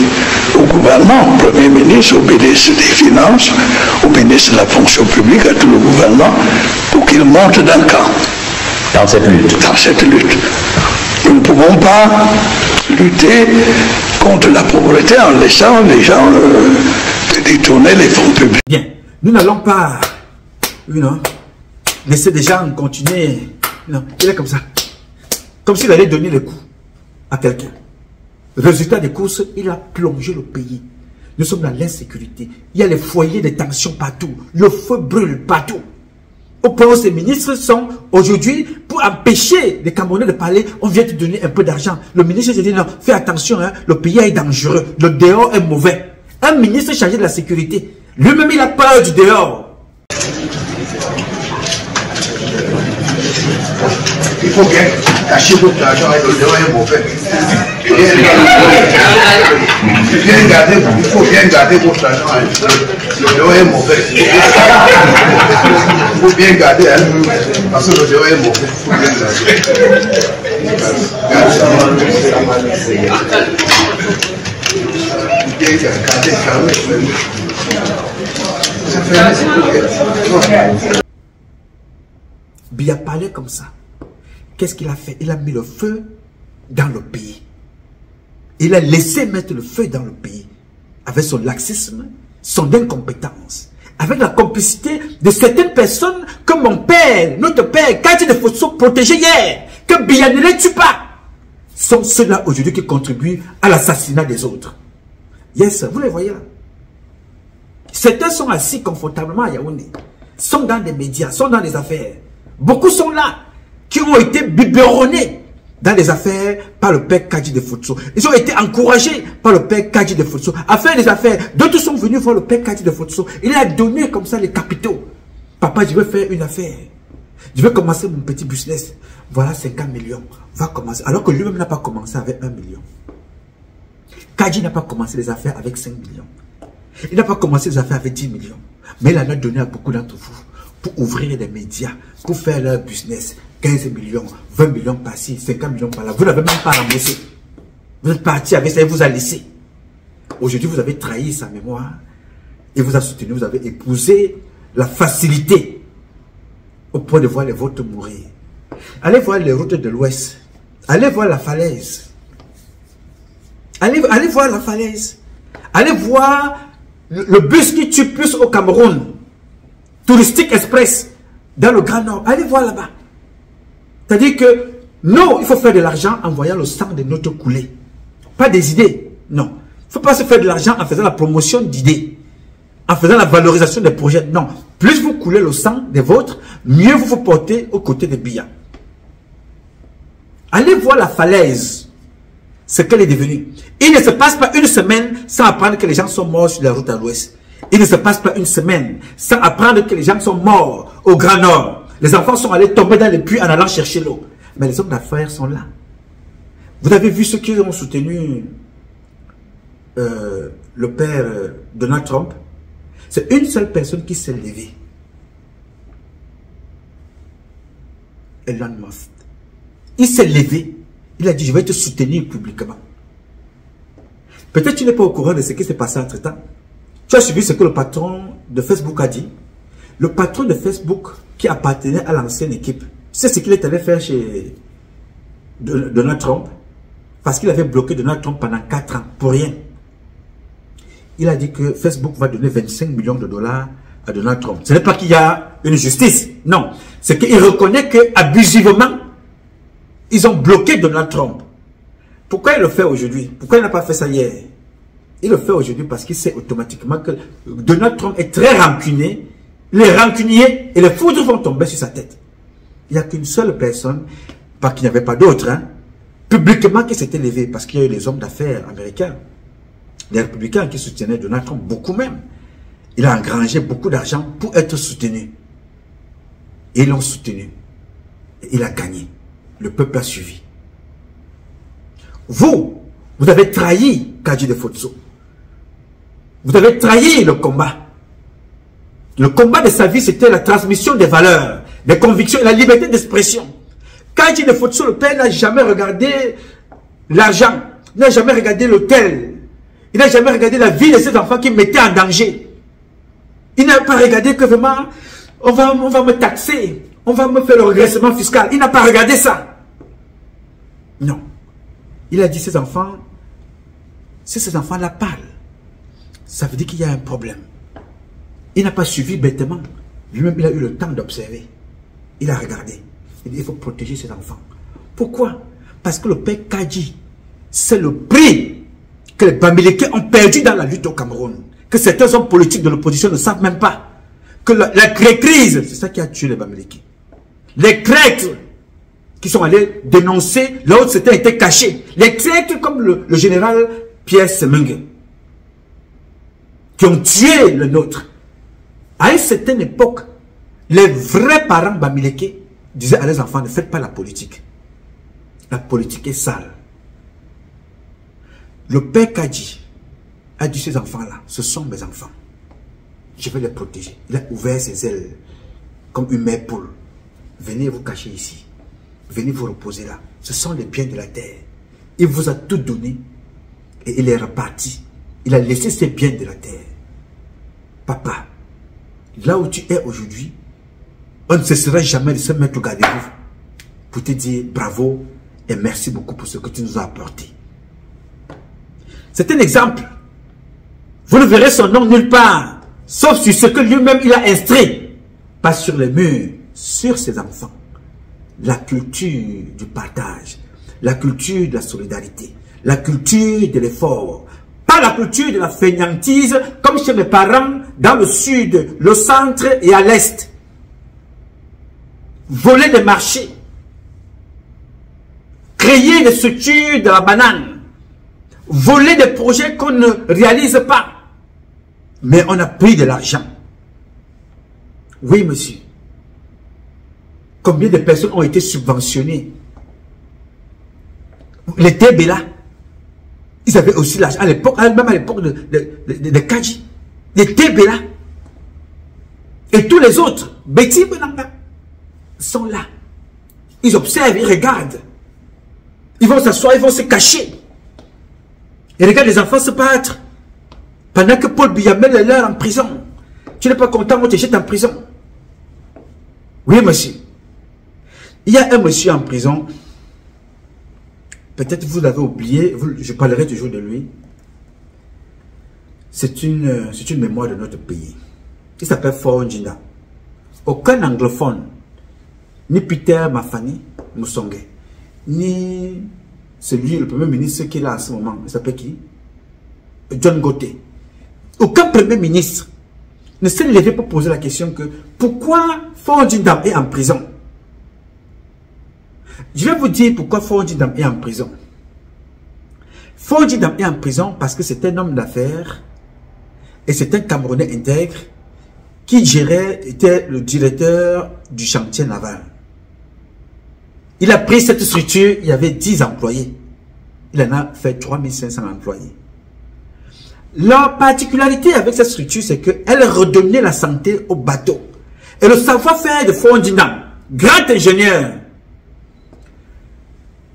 au gouvernement, au Premier ministre, au ministre des Finances, au ministre de la Fonction publique, à tout le gouvernement, pour qu'ils montent d'un camp. Dans cette lutte. Nous ne pouvons pas lutter contre la pauvreté en laissant les gens détourner les fonds publics. Bien, nous n'allons pas laisser des gens continuer. Non, il est comme ça. Comme s'il allait donner le coup à quelqu'un. Résultat des courses, il a plongé le pays. Nous sommes dans l'insécurité. Il y a les foyers de tension partout. Le feu brûle partout. Au point où ces ministres sont aujourd'hui pour empêcher les Camerounais de parler. On vient te donner un peu d'argent. Le ministre se dit non, fais attention, hein, le pays est dangereux. Le dehors est mauvais. Un ministre chargé de la sécurité, lui-même il a peur du dehors. Il faut bien cacher votre argent et le dehors est mauvais. Il faut bien garder votre argent. Le dehors est mauvais. Il faut bien garder, hein, parce que le dehors est mauvais. Biya parlait comme ça. Qu'est-ce qu'il a fait? Il a mis le feu dans le pays. Il a laissé mettre le feu dans le pays. Avec son laxisme, son incompétence. Avec la complicité de certaines personnes que mon père, notre père, Kadji de Fotso protégeait hier. Que Biya ne les tue pas. Sont ceux-là aujourd'hui qui contribuent à l'assassinat des autres. Yes, vous les voyez là. Certains sont assis confortablement à Yaoundé. Sont dans des médias, sont dans des affaires. Beaucoup sont là, qui ont été biberonnés dans les affaires par le père Kadji de Fotso. Ils ont été encouragés par le père Kadji de Fotso à faire des affaires. D'autres sont venus voir le père Kadji de Fotso. Il a donné comme ça les capitaux. Papa, je veux faire une affaire. Je veux commencer mon petit business. Voilà 50 millions. Va commencer. Alors que lui-même n'a pas commencé avec 1 million. Kadji n'a pas commencé les affaires avec 5 millions. Il n'a pas commencé les affaires avec 10 millions. Mais il en a donné à beaucoup d'entre vous. Pour ouvrir des médias, pour faire leur business, 15 millions, 20 millions par-ci, 50 millions par-là. Vous n'avez même pas remboursé. Vous êtes parti avec ça et vous a laissé. Aujourd'hui, vous avez trahi sa mémoire, Il vous a soutenu, vous avez épousé la facilité au point de voir les vôtres mourir. Allez voir les routes de l'Ouest. Allez voir la falaise. Allez voir la falaise. Allez voir le bus qui tue plus au Cameroun. Touristique Express dans le Grand Nord. Allez voir là-bas. C'est-à-dire que non, il faut faire de l'argent en voyant le sang de notre couler. Pas des idées. Non. Il ne faut pas se faire de l'argent en faisant la promotion d'idées. En faisant la valorisation des projets. Non. Plus vous coulez le sang des vôtres, mieux vous vous portez aux côtés des Biya. Allez voir la falaise. Ce qu'elle est devenue. Il ne se passe pas une semaine sans apprendre que les gens sont morts sur la route à l'ouest. Il ne se passe pas une semaine sans apprendre que les gens sont morts au Grand Nord. Les enfants sont allés tomber dans les puits en allant chercher l'eau. Mais les hommes d'affaires sont là. Vous avez vu ceux qui ont soutenu le père Donald Trump? C'est une seule personne qui s'est levée. Elon Musk. Il s'est levé. Il a dit, je vais te soutenir publiquement. Peut-être tu n'es pas au courant de ce qui s'est passé entre temps. Tu as suivi ce que le patron de Facebook a dit. Le patron de Facebook qui appartenait à l'ancienne équipe, c'est ce qu'il est allé faire chez Donald Trump. Parce qu'il avait bloqué Donald Trump pendant 4 ans, pour rien. Il a dit que Facebook va donner 25 millions de dollars à Donald Trump. Ce n'est pas qu'il y a une justice, non. C'est qu'il reconnaît qu'abusivement, ils ont bloqué Donald Trump. Pourquoi il le fait aujourd'hui? Pourquoi il n'a pas fait ça hier? Il le fait aujourd'hui parce qu'il sait automatiquement que Donald Trump est très rancunier. Les rancuniers et les foudres vont tomber sur sa tête. Il n'y a qu'une seule personne, parce qu'il n'y avait pas d'autre, hein, publiquement qui s'était levé, parce qu'il y a eu les hommes d'affaires américains, les républicains qui soutenaient Donald Trump, beaucoup même. Il a engrangé beaucoup d'argent pour être soutenu. Et ils l'ont soutenu. Et il a gagné. Le peuple a suivi. Vous avez trahi Kadji Defotso. Vous avez trahi le combat. Le combat de sa vie, c'était la transmission des valeurs, des convictions et la liberté d'expression. Kadji Defotso, le père, n'a jamais regardé l'argent, n'a jamais regardé l'hôtel, il n'a jamais regardé la vie de ses enfants qui mettaient en danger. Il n'a pas regardé que vraiment, on va me taxer, on va me faire le regressement fiscal. Il n'a pas regardé ça. Non. Il a dit ses enfants, si ces enfants-là parlent, ça veut dire qu'il y a un problème. Il n'a pas suivi bêtement. Lui-même, il a eu le temps d'observer. Il a regardé. Il dit, il faut protéger ses enfants. Pourquoi? Parce que le père Kadji, c'est le prix que les Bamileke ont perdu dans la lutte au Cameroun. Que certains hommes politiques de l'opposition ne savent même pas. Que la crise, c'est ça qui a tué les Bamileke. Les traîtres qui sont allés dénoncer, l'autre s'était été caché. Les traîtres comme le général Pierre Semengue, qui ont tué le nôtre. À une certaine époque, les vrais parents Bamileke disaient à leurs enfants, ne faites pas la politique. La politique est sale. Le père Kadji a dit ces enfants-là, ce sont mes enfants. Je vais les protéger. Il a ouvert ses ailes comme une mère poule. Venez vous cacher ici. Venez vous reposer là. Ce sont les biens de la terre. Il vous a tout donné et il est reparti. Il a laissé ses biens de la terre. Papa, là où tu es aujourd'hui, on ne cessera jamais de se mettre au garde-à-vous pour te dire bravo et merci beaucoup pour ce que tu nous as apporté. C'est un exemple. Vous ne verrez son nom nulle part, sauf sur ce que lui-même il a instruit. Pas sur les murs, sur ses enfants. La culture du partage, la culture de la solidarité, la culture de l'effort, pas la culture de la fainéantise comme chez mes parents dans le sud, le centre et à l'est. Voler des marchés, créer des structures de la banane, voler des projets qu'on ne réalise pas. Mais on a pris de l'argent. Oui, monsieur. Combien de personnes ont été subventionnées? Les Tébéla, ils avaient aussi l'argent. À l'époque, même à l'époque de Kadji. Les Tébéla. Et tous les autres, Betty Benanga, sont là. Ils observent, ils regardent. Ils vont s'asseoir, ils vont se cacher. Ils regardent les enfants se battre. Pendant que Paul Biya met les leurs en prison. Tu n'es pas content, on te jette en prison. Oui, monsieur. Il y a un monsieur en prison. Peut-être vous l'avez oublié, je parlerai toujours de lui. C'est une mémoire de notre pays. Il s'appelle Faure Ndjinda. Aucun anglophone, ni Peter Mafani Moussongé, ni celui, le premier ministre qui est là en ce moment, il s'appelle qui? John Goté. Aucun premier ministre ne s'est levé pour poser la question que pourquoi Faure Ndjinda est en prison. Je vais vous dire pourquoi Faure Ndjinda est en prison. Faure Ndjinda est en prison parce que c'est un homme d'affaires et c'est un Camerounais intègre qui était le directeur du chantier naval. Il a pris cette structure, il y avait 10 employés. Il en a fait 3500 employés. La particularité avec cette structure, c'est qu'elle redonnait la santé au bateau. Et le savoir-faire de Faure Ndjinda, grand ingénieur,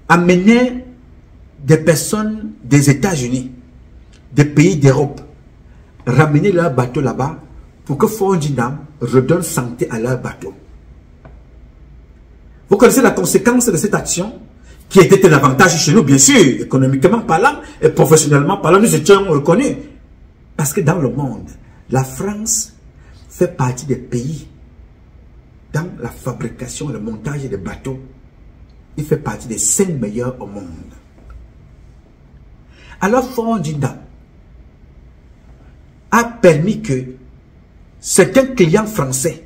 amenait des personnes des États-Unis, des pays d'Europe, ramener leur bateau là-bas pour que Faure Ndjinda redonne santé à leur bateau. Vous connaissez la conséquence de cette action qui était un avantage chez nous, bien sûr, économiquement parlant et professionnellement parlant, nous étions reconnus. Parce que dans le monde, la France fait partie des pays dans la fabrication et le montage des bateaux. Il fait partie des 5 meilleurs au monde. Alors Faure Ndjinda a permis que certains clients français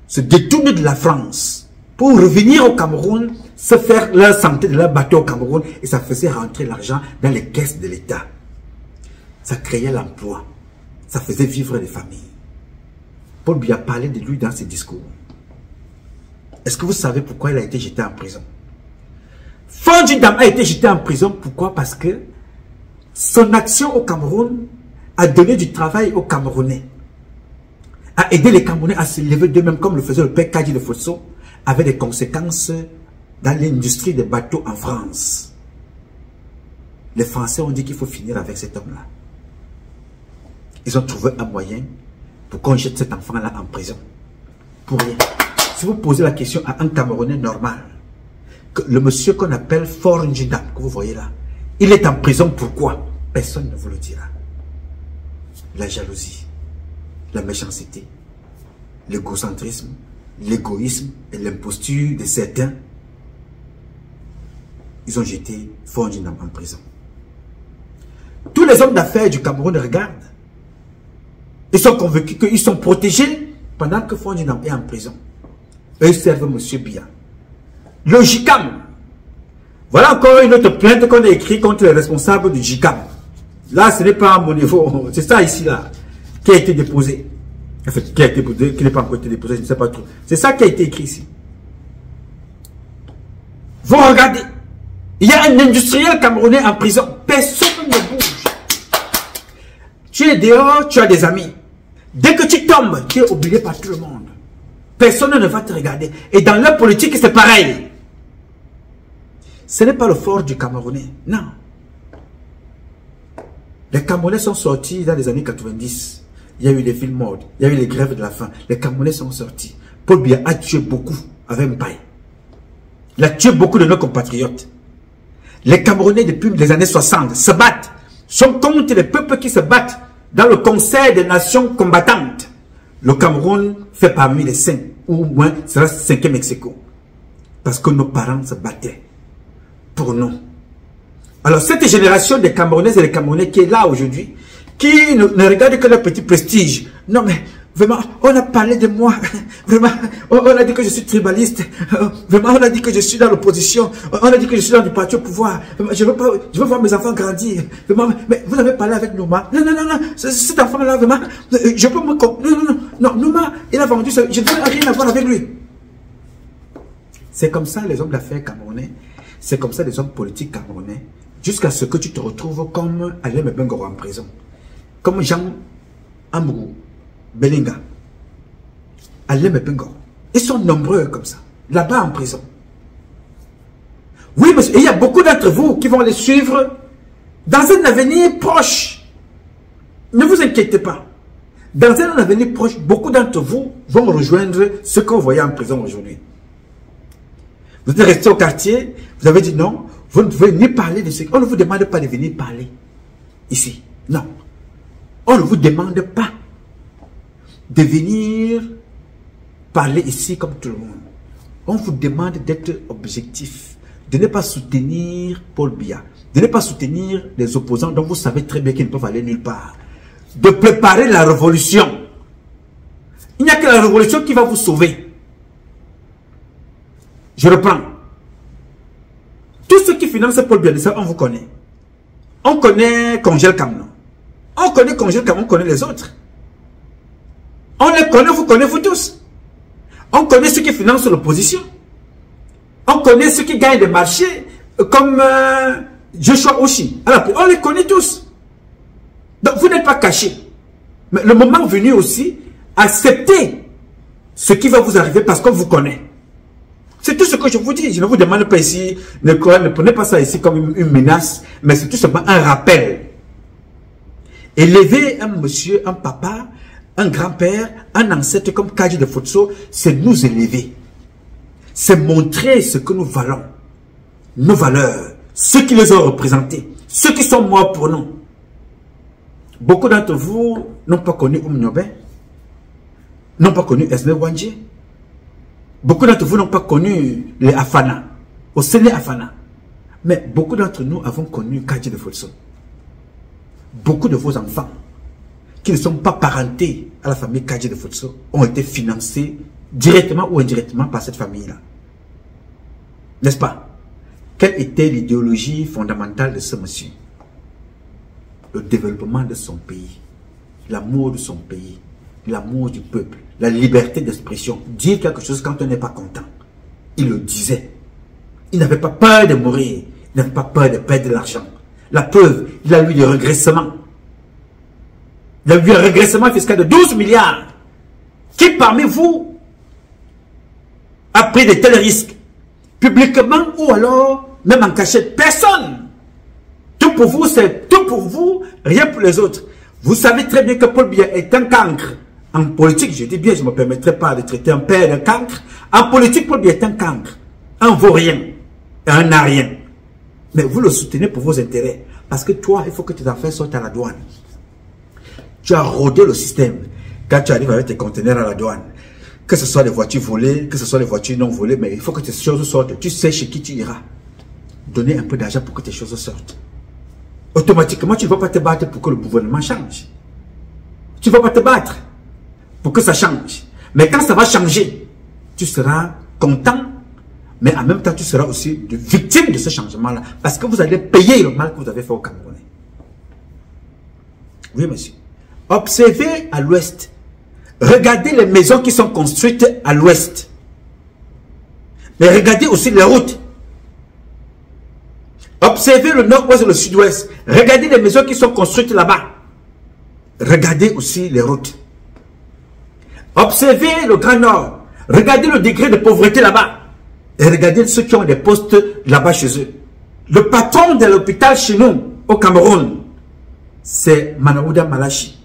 se détournent de la France pour revenir au Cameroun, se faire leur santé de leur bateau au Cameroun et ça faisait rentrer l'argent dans les caisses de l'État. Ça créait l'emploi, ça faisait vivre les familles. Paul Biya parlait de lui dans ses discours. Est-ce que vous savez pourquoi il a été jeté en prison? Faure Ndjinda a été jeté en prison, pourquoi? Parce que son action au Cameroun a donné du travail aux Camerounais, a aidé les Camerounais à se lever d'eux-mêmes comme le faisait le père Kadi de Fosso, avec des conséquences dans l'industrie des bateaux en France. Les Français ont dit qu'il faut finir avec cet homme-là. Ils ont trouvé un moyen pour qu'on jette cet enfant-là en prison. Pour rien. Si vous posez la question à un Camerounais normal, que le monsieur qu'on appelle Faure Ndjinda, que vous voyez là, il est en prison, pourquoi? Personne ne vous le dira. La jalousie, la méchanceté, l'égocentrisme, l'égoïsme et l'imposture de certains, ils ont jeté Faure Ndjinda en prison. Tous les hommes d'affaires du Cameroun regardent. Ils sont convaincus qu'ils sont protégés pendant que Faure Ndjinda est en prison. Eux, ils servent M. Biya. Le JICAM. Voilà encore une autre plainte qu'on a écrite contre les responsables du JICAM. Là, ce n'est pas à mon niveau. C'est ça ici, là, qui a été déposé. En fait, qui a été déposé, qui n'est pas encore été déposé, je ne sais pas trop. C'est ça qui a été écrit ici. Vous regardez. Il y a un industriel camerounais en prison. Personne ne bouge. Tu es dehors, tu as des amis. Dès que tu tombes, tu es oublié par tout le monde. Personne ne va te regarder. Et dans leur politique, c'est pareil. Ce n'est pas le fort du Camerounais. Non. Les Camerounais sont sortis dans les années 90. Il y a eu les villes mortes. Il y a eu les grèves de la faim. Les Camerounais sont sortis. Paul Biya a tué beaucoup avec Mbaye. Il a tué beaucoup de nos compatriotes. Les Camerounais, depuis les années 60, se battent. Sont contre les peuples qui se battent dans le Conseil des Nations combattantes. Le Cameroun fait parmi les 5, ou au moins sera 5e ex-aequo. Parce que nos parents se battaient pour nous. Alors cette génération des Camerounaises et des Camerounais qui est là aujourd'hui, qui ne regarde que leur petit prestige. Non mais, vraiment, on a parlé de moi. Vraiment, on a dit que je suis tribaliste. Vraiment, on a dit que je suis dans l'opposition. On a dit que je suis dans du parti au pouvoir. Je veux voir mes enfants grandir. Vraiment, mais vous avez parlé avec Nouma. Non, non, non, non. Cet enfant-là, vraiment, je peux me... Non, non, non. Non, Nouma, il a vendu ça. Je ne veux rien avoir avec lui. C'est comme ça les hommes d'affaires camerounais. C'est comme ça les hommes politiques camerounais. Jusqu'à ce que tu te retrouves comme Alain Bengoro en prison. Comme Jean Amrou Belinga, Alain Bengoro. Ils sont nombreux comme ça, là-bas en prison. Oui, monsieur, il y a beaucoup d'entre vous qui vont les suivre dans un avenir proche. Ne vous inquiétez pas. Dans un avenir proche, beaucoup d'entre vous vont rejoindre ceux que vous voyez en prison aujourd'hui. Vous êtes resté au quartier, vous avez dit non, vous ne pouvez ni parler de ce... On ne vous demande pas de venir parler ici. Non. On ne vous demande pas de venir parler ici comme tout le monde. On vous demande d'être objectif, de ne pas soutenir Paul Biya, de ne pas soutenir les opposants dont vous savez très bien qu'ils ne peuvent aller nulle part, de préparer la révolution. Il n'y a que la révolution qui va vous sauver. Je reprends. Tous ceux qui financent Paul Biya, on vous connaît. On connaît Congel Kamno. On connaît Congel Kamno, on connaît les autres. On les connaît, vous connaissez vous tous. On connaît ceux qui financent l'opposition. On connaît ceux qui gagnent des marchés, comme Joshua Oshi. Alors, on les connaît tous. Donc, vous n'êtes pas cachés. Mais le moment venu aussi, acceptez ce qui va vous arriver parce qu'on vous connaît. C'est tout ce que je vous dis. Je ne vous demande pas ici, ne prenez pas ça ici comme une menace, mais c'est tout simplement un rappel. Élever un monsieur, un papa, un grand-père, un ancêtre comme Kadji de Fotso, c'est nous élever. C'est montrer ce que nous valons. Nos valeurs. Ceux qui les ont représentés. Ceux qui sont morts pour nous. Beaucoup d'entre vous n'ont pas connu Oumniobe. N'ont pas connu Esme Wandje. Beaucoup d'entre vous n'ont pas connu les Afana. Au Séné Afana. Mais beaucoup d'entre nous avons connu Kadji de Fotso. Beaucoup de vos enfants qui ne sont pas parentés à la famille Kadji de Fotso ont été financés directement ou indirectement par cette famille-là. N'est-ce pas? Quelle était l'idéologie fondamentale de ce monsieur? Le développement de son pays, l'amour de son pays, l'amour du peuple, la liberté d'expression. Dire quelque chose quand on n'est pas content. Il le disait. Il n'avait pas peur de mourir. Il n'avait pas peur de perdre de l'argent. La preuve, il a eu des regressements. Il y a eu un regressement fiscal de 12 milliards. Qui parmi vous a pris de tels risques? Publiquement ou alors même en cachette? Personne. Tout pour vous, c'est tout pour vous, rien pour les autres. Vous savez très bien que Paul Biya est un cancre. En politique, je dis bien, je ne me permettrai pas de traiter un père de cancre. En politique, Paul Biya est un cancre. Un vaurien. Un arien. Mais vous le soutenez pour vos intérêts. Parce que toi, il faut que tes affaires sortent à la douane. Tu as rodé le système. Quand tu arrives avec tes conteneurs à la douane, que ce soit des voitures volées, que ce soit des voitures non volées, mais il faut que tes choses sortent. Tu sais chez qui tu iras. Donner un peu d'argent pour que tes choses sortent. Automatiquement, tu ne vas pas te battre pour que le gouvernement change. Tu ne vas pas te battre pour que ça change. Mais quand ça va changer, tu seras content, mais en même temps, tu seras aussi victime de ce changement-là. Parce que vous allez payer le mal que vous avez fait au Camerounais. Oui, monsieur. Observez à l'ouest. Regardez les maisons qui sont construites à l'ouest. Mais regardez aussi les routes. Observez le nord-ouest et le sud-ouest. Regardez les maisons qui sont construites là-bas. Regardez aussi les routes. Observez le Grand Nord. Regardez le degré de pauvreté là-bas. Et regardez ceux qui ont des postes là-bas chez eux. Le patron de l'hôpital chez nous, au Cameroun, c'est Manaouda Malachi.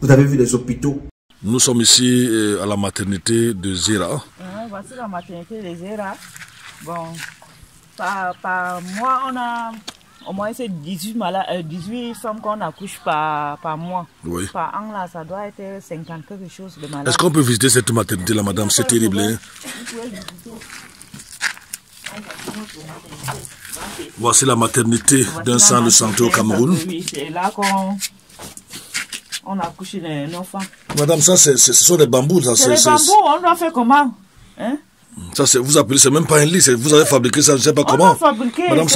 Vous avez vu les hôpitaux. Nous sommes ici à la maternité de Zera. Voici la maternité de Zera. Bon, par mois, on a au moins 18 femmes qu'on accouche par mois. Oui. Par an, là, ça doit être 50 quelque chose de malade. Est-ce qu'on peut visiter cette maternité-là, madame? C'est terrible. Hein? Voici la maternité d'un centre de santé au Cameroun. Oui, c'est là qu'on accouche nos femmes. Madame, ça, ce sont des bambous. C'est des bambous, on doit faire comment? Hein? Ça, vous appelez, c'est même pas un lit, vous avez fabriqué ça, je ne sais pas comment. On a fabriqué, madame,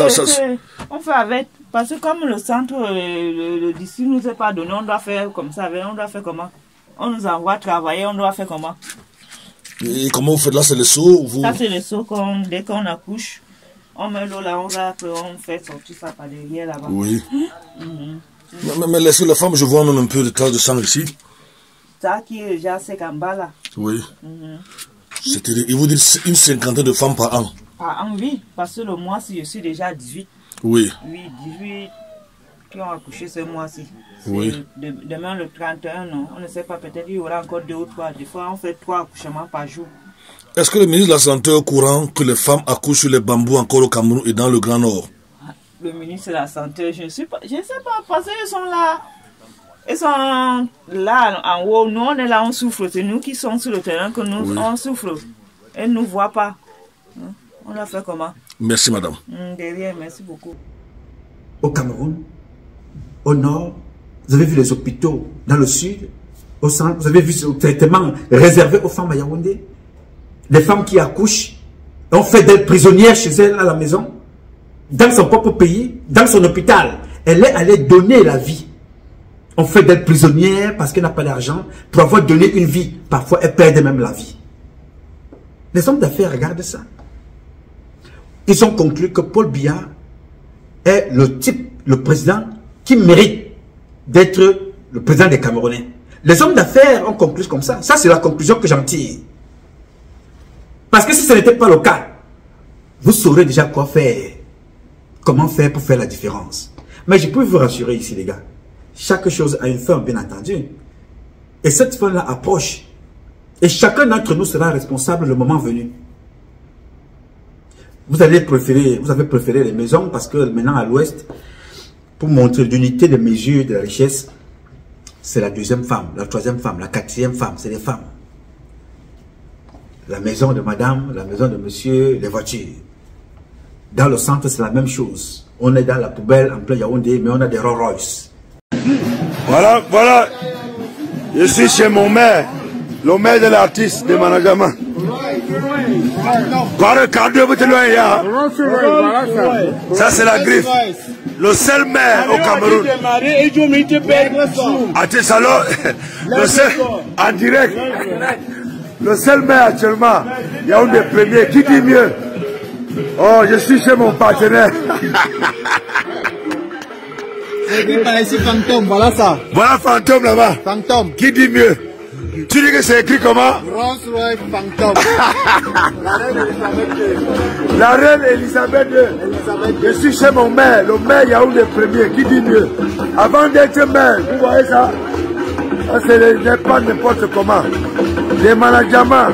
on fait avec, parce que comme le centre, le district nous est pas donné, on doit faire comme ça, on doit faire comment? On nous envoie travailler, on doit faire comment? Et comment vous faites là, c'est le seau? Ça, c'est le seau, dès qu'on accouche, on met l'eau là, on fait sortir ça par derrière là-bas. Oui. Mais laissez les femmes, je vois même un peu de tas de sang ici. Ça qui est déjà sec en bas là. Oui. Il vous dit une cinquantaine de femmes par an. Par an, oui. Parce que le mois, si je suis déjà à 18. Oui. Oui, 18. qui ont accouché ce mois-ci. Oui. Demain le 31, non, on ne sait pas, peut-être il y aura encore 2 ou 3. Des fois, on fait 3 accouchements par jour. Est-ce que le ministre de la Santé est au courant que les femmes accouchent sur les bambous encore au Cameroun et dans le Grand Nord? Le ministre de la Santé, je ne sais pas, parce qu'ils sont là. Ils sont là en haut, nous on est là, on souffre. C'est nous qui sommes sur le terrain que nous on souffre. Ils ne nous voient pas. On a fait comment? Merci madame. De rien, merci beaucoup. Au Cameroun, au nord, vous avez vu les hôpitaux, dans le sud, au centre, vous avez vu ce traitement réservé aux femmes à Yaoundé. Les femmes qui accouchent, on fait d'elles prisonnières chez elles à la maison, dans son propre pays, dans son hôpital. Elle est allée donner la vie. On fait d'elle prisonnière parce qu'elle n'a pas d'argent pour avoir donné une vie. Parfois, elle perd même la vie. Les hommes d'affaires regardent ça. Ils ont conclu que Paul Biya est le type, le président qui mérite d'être le président des Camerounais. Les hommes d'affaires ont conclu comme ça. Ça, c'est la conclusion que j'en tire. Parce que si ce n'était pas le cas, vous saurez déjà quoi faire. Comment faire pour faire la différence. Mais je peux vous rassurer ici, les gars. Chaque chose a une fin, bien entendu. Et cette fin-là approche. Et chacun d'entre nous sera responsable le moment venu. Vous avez préféré les maisons parce que maintenant à l'ouest, pour montrer l'unité de mesure de la richesse, c'est la 2e femme, la 3e femme, la 4e femme, c'est les femmes. La maison de madame, la maison de monsieur, les voitures. Dans le centre, c'est la même chose. On est dans la poubelle en plein Yaoundé, mais on a des Rolls Royce. Voilà. Je suis chez mon maire, le maire de l'artiste de Managama. Ça, c'est la griffe. Le seul maire au Cameroun. Le seul, en direct. Le seul maire actuellement, il y a un des premiers. Qui dit mieux? Oh, je suis chez mon partenaire. C'est Fantôme, voilà ça. Voilà Fantôme là-bas. Fantôme. Qui dit mieux? Tu dis que c'est écrit comment? Rolls-Royce Fantôme. La reine Elisabeth II. Je suis chez mon maire. Le maire Yaoundé premier. Qui dit mieux? Avant d'être maire, vous voyez ça? Ça n'est pas n'importe comment. Les managements.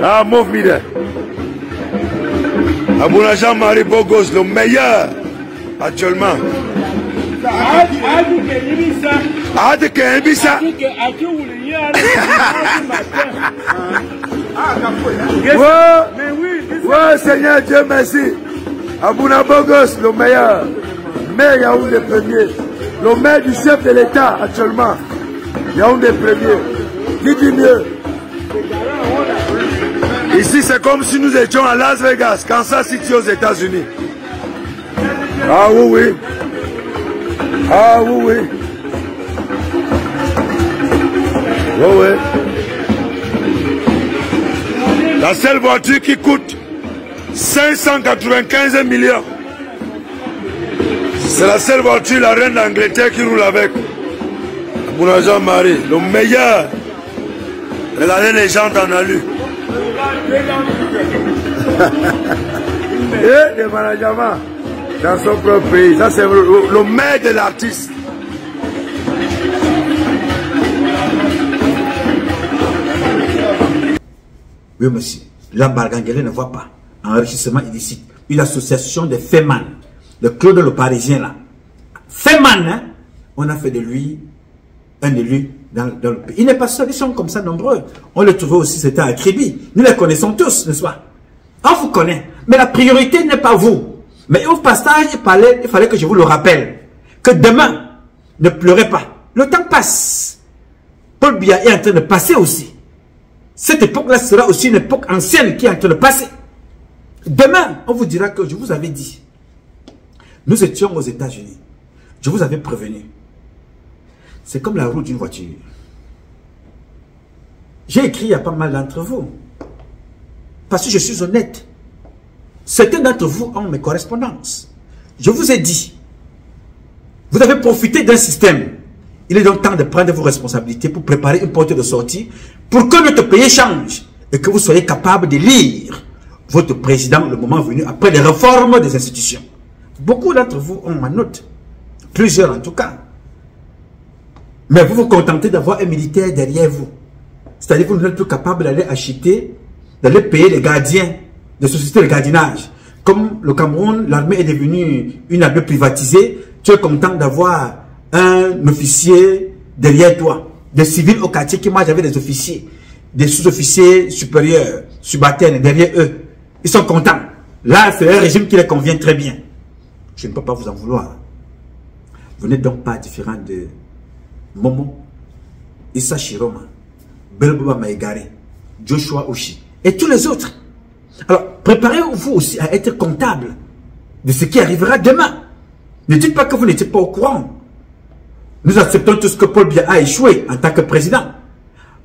Ah, Mouf Mide. Abouna Jean-Marie Bogos, le meilleur actuellement. Ouais, Seigneur Dieu, merci. Abouna Bogos, le meilleur. Maire Yaoundé premier. Le maire du chef de l'État actuellement. Yaoundé premier. Qui dit mieux? Ici, c'est comme si nous étions à Las Vegas, Kansas City aux États-Unis. Ah oui, oui. Ah oui, oui. Oui, oui. La seule voiture qui coûte 595 millions. C'est la seule voiture, la reine d'Angleterre qui roule avec. Abouna Jean-Marie, le meilleur. Regardez les gens en alu. Et des managements dans son propre pays. Ça, c'est le maire de l'artiste. Oui, monsieur. L'Ambargangélé ne voit pas. Enrichissement illicite. Une association de Feman. Le Claude le Parisien, là. Feman, hein? On a fait de lui un élu dans le pays. Il n'est pas seul, ils sont comme ça nombreux. On le trouvait aussi, c'était à Kribi. Nous les connaissons tous, n'est-ce pas? On vous connaît. Mais la priorité n'est pas vous. Mais au passage, il fallait que je vous le rappelle. Que demain, ne pleurez pas. Le temps passe. Paul Biya est en train de passer aussi. Cette époque-là sera aussi une époque ancienne qui est en train de passer. Demain, on vous dira que je vous avais dit. Nous étions aux États-Unis. Je vous avais prévenu. C'est comme la roue d'une voiture. J'ai écrit à pas mal d'entre vous. Parce que je suis honnête. Certains d'entre vous ont mes correspondances. Je vous ai dit. Vous avez profité d'un système. Il est donc temps de prendre vos responsabilités pour préparer une porte de sortie pour que notre pays change et que vous soyez capable de lire votre président le moment venu après les réformes des institutions. Beaucoup d'entre vous ont ma note. Plusieurs en tout cas. Mais vous vous contentez d'avoir un militaire derrière vous. C'est-à-dire que vous n'êtes plus capable d'aller acheter, d'aller payer les gardiens des sociétés de gardiennage. Comme le Cameroun, l'armée est devenue une armée privatisée, tu es content d'avoir un officier derrière toi. Des civils au quartier qui marchent avec des officiers, des sous-officiers supérieurs, subalternes derrière eux. Ils sont contents. Là, c'est un régime qui les convient très bien. Je ne peux pas vous en vouloir. Vous n'êtes donc pas différent de Momo, Issa Chiroma, Belboba Maïgare, Joshua Oshi et tous les autres. Alors, préparez-vous aussi à être comptable de ce qui arrivera demain. Ne dites pas que vous n'étiez pas au courant. Nous acceptons tout ce que Paul Biya a échoué en tant que président.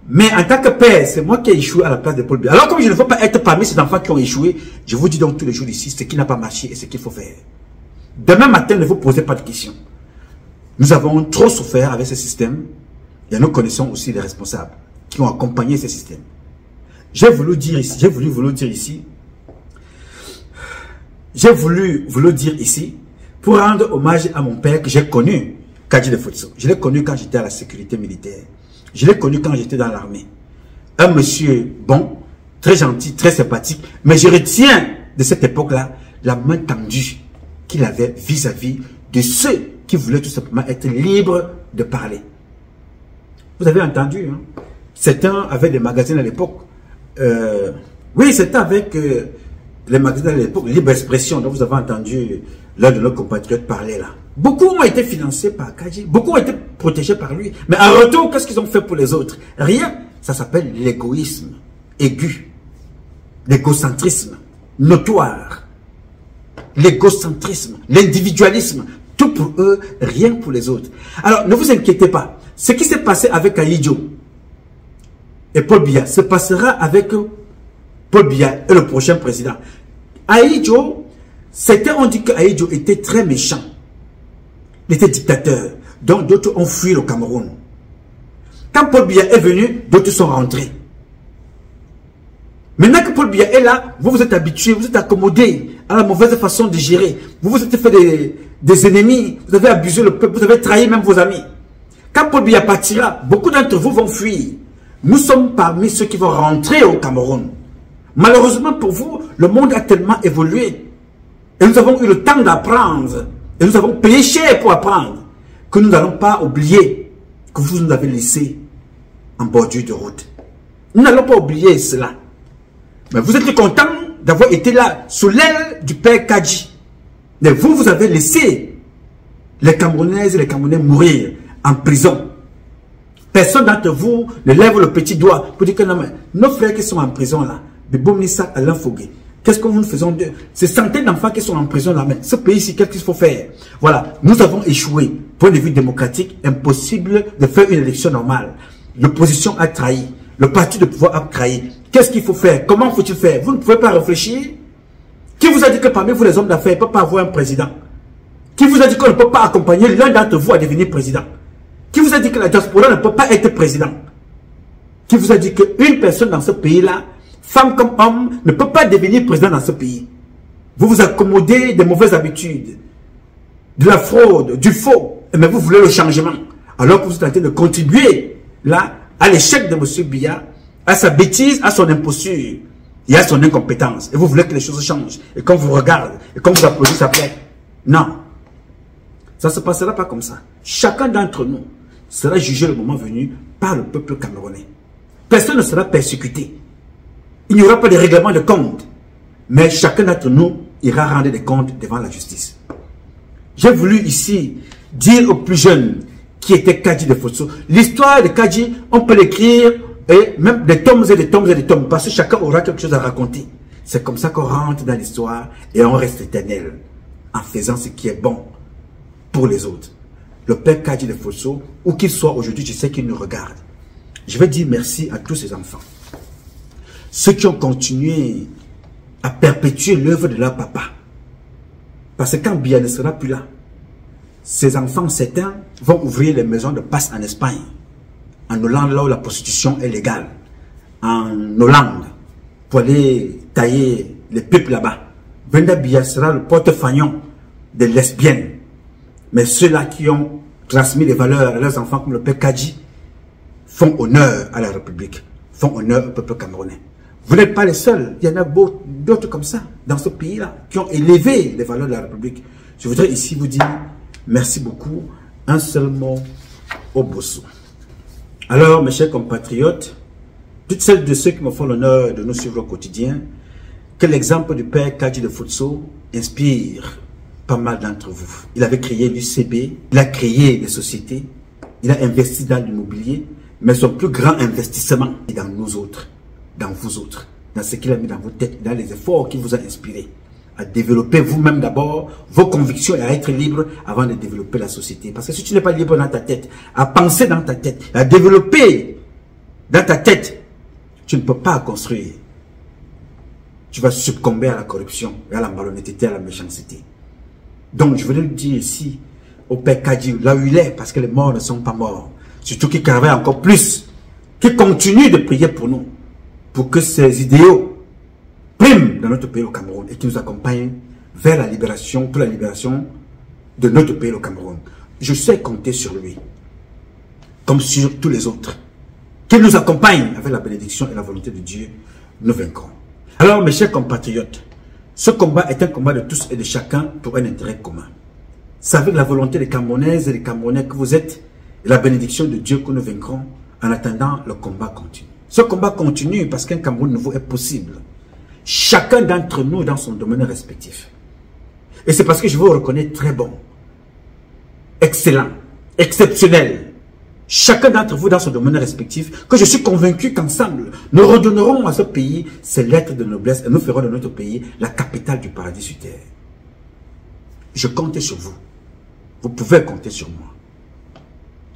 Mais en tant que père, c'est moi qui ai échoué à la place de Paul Biya. Alors comme je ne veux pas être parmi ces enfants qui ont échoué, je vous dis donc tous les jours ici ce qui n'a pas marché et ce qu'il faut faire. Demain matin, ne vous posez pas de questions. Nous avons trop souffert avec ce système et nous connaissons aussi les responsables qui ont accompagné ce système. J'ai voulu vous le dire ici pour rendre hommage à mon père que j'ai connu, Kadji Defotso. Je l'ai connu quand j'étais à la sécurité militaire. Je l'ai connu quand j'étais dans l'armée. Un monsieur bon, très gentil, très sympathique. Mais je retiens de cette époque-là la main tendue qu'il avait vis-à-vis de ceux qui voulaient tout simplement être libres de parler. Vous avez entendu, hein? Certains avaient des magazines à l'époque. Oui, c'était avec les magazines à l'époque, Libre Expression, dont vous avez entendu l'un de nos compatriotes parler là. Beaucoup ont été financés par Kadji, beaucoup ont été protégés par lui. Mais en retour, qu'est-ce qu'ils ont fait pour les autres? Rien. Ça s'appelle l'égoïsme aigu, l'égocentrisme notoire, l'égocentrisme, l'individualisme. Tout pour eux, rien pour les autres. Alors, ne vous inquiétez pas. Ce qui s'est passé avec Ahidjo et Paul Biya se passera avec Paul Biya et le prochain président. Ahidjo, on dit que Ahidjo était très méchant. Il était dictateur. Donc, d'autres ont fui le Cameroun. Quand Paul Biya est venu, d'autres sont rentrés. Maintenant que Paul Biya est là, vous vous êtes habitué, vous êtes accommodé à la mauvaise façon de gérer. Vous vous êtes fait des ennemis, vous avez abusé le peuple, vous avez trahi même vos amis. Quand Paul Biya partira, beaucoup d'entre vous vont fuir. Nous sommes parmi ceux qui vont rentrer au Cameroun. Malheureusement pour vous, le monde a tellement évolué. Et nous avons eu le temps d'apprendre. Et nous avons payé cher pour apprendre. Que nous n'allons pas oublier que vous nous avez laissé en bordure de route. Nous n'allons pas oublier cela. Mais vous êtes content d'avoir été là, sous l'aile du père Kadji. Mais vous, vous avez laissé les Camerounaises et les Camerounais mourir en prison. Personne d'entre vous ne lève le petit doigt pour dire que non, mais nos frères qui sont en prison là, Bibomnissa, Alain Fogué, qu'est-ce que nous faisons d'eux? Ces centaines d'enfants qui sont en prison là, mais ce pays-ci, qu'est-ce qu'il faut faire? Voilà, nous avons échoué. Point de vue démocratique, impossible de faire une élection normale. L'opposition a trahi. Le parti de pouvoir a trahi. Qu'est-ce qu'il faut faire? Comment faut-il faire? Vous ne pouvez pas réfléchir? Qui vous a dit que parmi vous les hommes d'affaires, il ne peut pas avoir un président? Qui vous a dit qu'on ne peut pas accompagner l'un d'entre vous à devenir président? Qui vous a dit que la diaspora ne peut pas être président? Qui vous a dit qu'une personne dans ce pays-là, femme comme homme, ne peut pas devenir président dans ce pays? Vous vous accommodez des mauvaises habitudes, de la fraude, du faux, mais vous voulez le changement. Alors que vous êtes en train de contribuer là à l'échec de M. Biya, à sa bêtise, à son imposture et à son incompétence. Et vous voulez que les choses changent. Et quand vous regardez, et quand vous applaudissez, ça plaît. Non. Ça ne se passera pas comme ça. Chacun d'entre nous sera jugé le moment venu par le peuple camerounais. Personne ne sera persécuté. Il n'y aura pas de règlement de compte. Mais chacun d'entre nous ira rendre des comptes devant la justice. J'ai voulu ici dire aux plus jeunes qui étaient Kadji Defotso. L'histoire de Kadji, on peut l'écrire, et même des tomes et des tomes et des tomes, parce que chacun aura quelque chose à raconter. C'est comme ça qu'on rentre dans l'histoire et on reste éternel en faisant ce qui est bon pour les autres. Le père Kadji Defotso, où qu'il soit aujourd'hui, je sais qu'il nous regarde. Je vais dire merci à tous ces enfants. Ceux qui ont continué à perpétuer l'œuvre de leur papa. Parce que quand Biya ne sera plus là, ces enfants, certains, vont ouvrir les maisons de passe en Espagne, en Hollande, là où la prostitution est légale, en Hollande, pour aller tailler les pipes là-bas. Brenda Biya sera le porte-fagnon des lesbiennes Mais ceux-là qui ont transmis les valeurs à leurs enfants, comme le père Kadji, font honneur à la République, font honneur au peuple camerounais. Vous n'êtes pas les seuls, il y en a d'autres comme ça, dans ce pays-là, qui ont élevé les valeurs de la République. Je voudrais ici vous dire merci beaucoup. Un seul mot au Bossou. Alors, mes chers compatriotes, toutes celles de ceux qui me font l'honneur de nous suivre au quotidien, que l'exemple du père Kadji de Futso inspire pas mal d'entre vous. Il avait créé l'UCB, il a créé des sociétés, il a investi dans l'immobilier, mais son plus grand investissement est dans nous autres, dans vous autres, dans ce qu'il a mis dans vos têtes, dans les efforts qui vous ont inspiré à développer vous-même d'abord vos convictions et à être libre avant de développer la société. Parce que si tu n'es pas libre dans ta tête, à penser dans ta tête, à développer dans ta tête, tu ne peux pas construire. Tu vas succomber à la corruption, à la malhonnêteté, à la méchanceté. Donc je voulais le dire ici au père Kadji, là où il est, parce que les morts ne sont pas morts. Surtout qu'il travaille encore plus, qu'il continue de prier pour nous, pour que ces idéaux priment dans notre pays au Cameroun et qui nous accompagnent vers la libération, pour la libération de notre pays au Cameroun. Je sais compter sur lui, comme sur tous les autres. Qu'il nous accompagne avec la bénédiction et la volonté de Dieu, nous vaincrons. Alors mes chers compatriotes, ce combat est un combat de tous et de chacun pour un intérêt commun. C'est avec la volonté des Camerounaises et des Camerounais que vous êtes et la bénédiction de Dieu que nous vaincrons. En attendant, le combat continue. Ce combat continue parce qu'un Cameroun nouveau est possible. Chacun d'entre nous dans son domaine respectif. Et c'est parce que je vous reconnais très bon, excellent, exceptionnel. Chacun d'entre vous dans son domaine respectif, que je suis convaincu qu'ensemble, nous redonnerons à ce pays ses lettres de noblesse et nous ferons de notre pays la capitale du paradis sur terre. Je compte sur vous. Vous pouvez compter sur moi.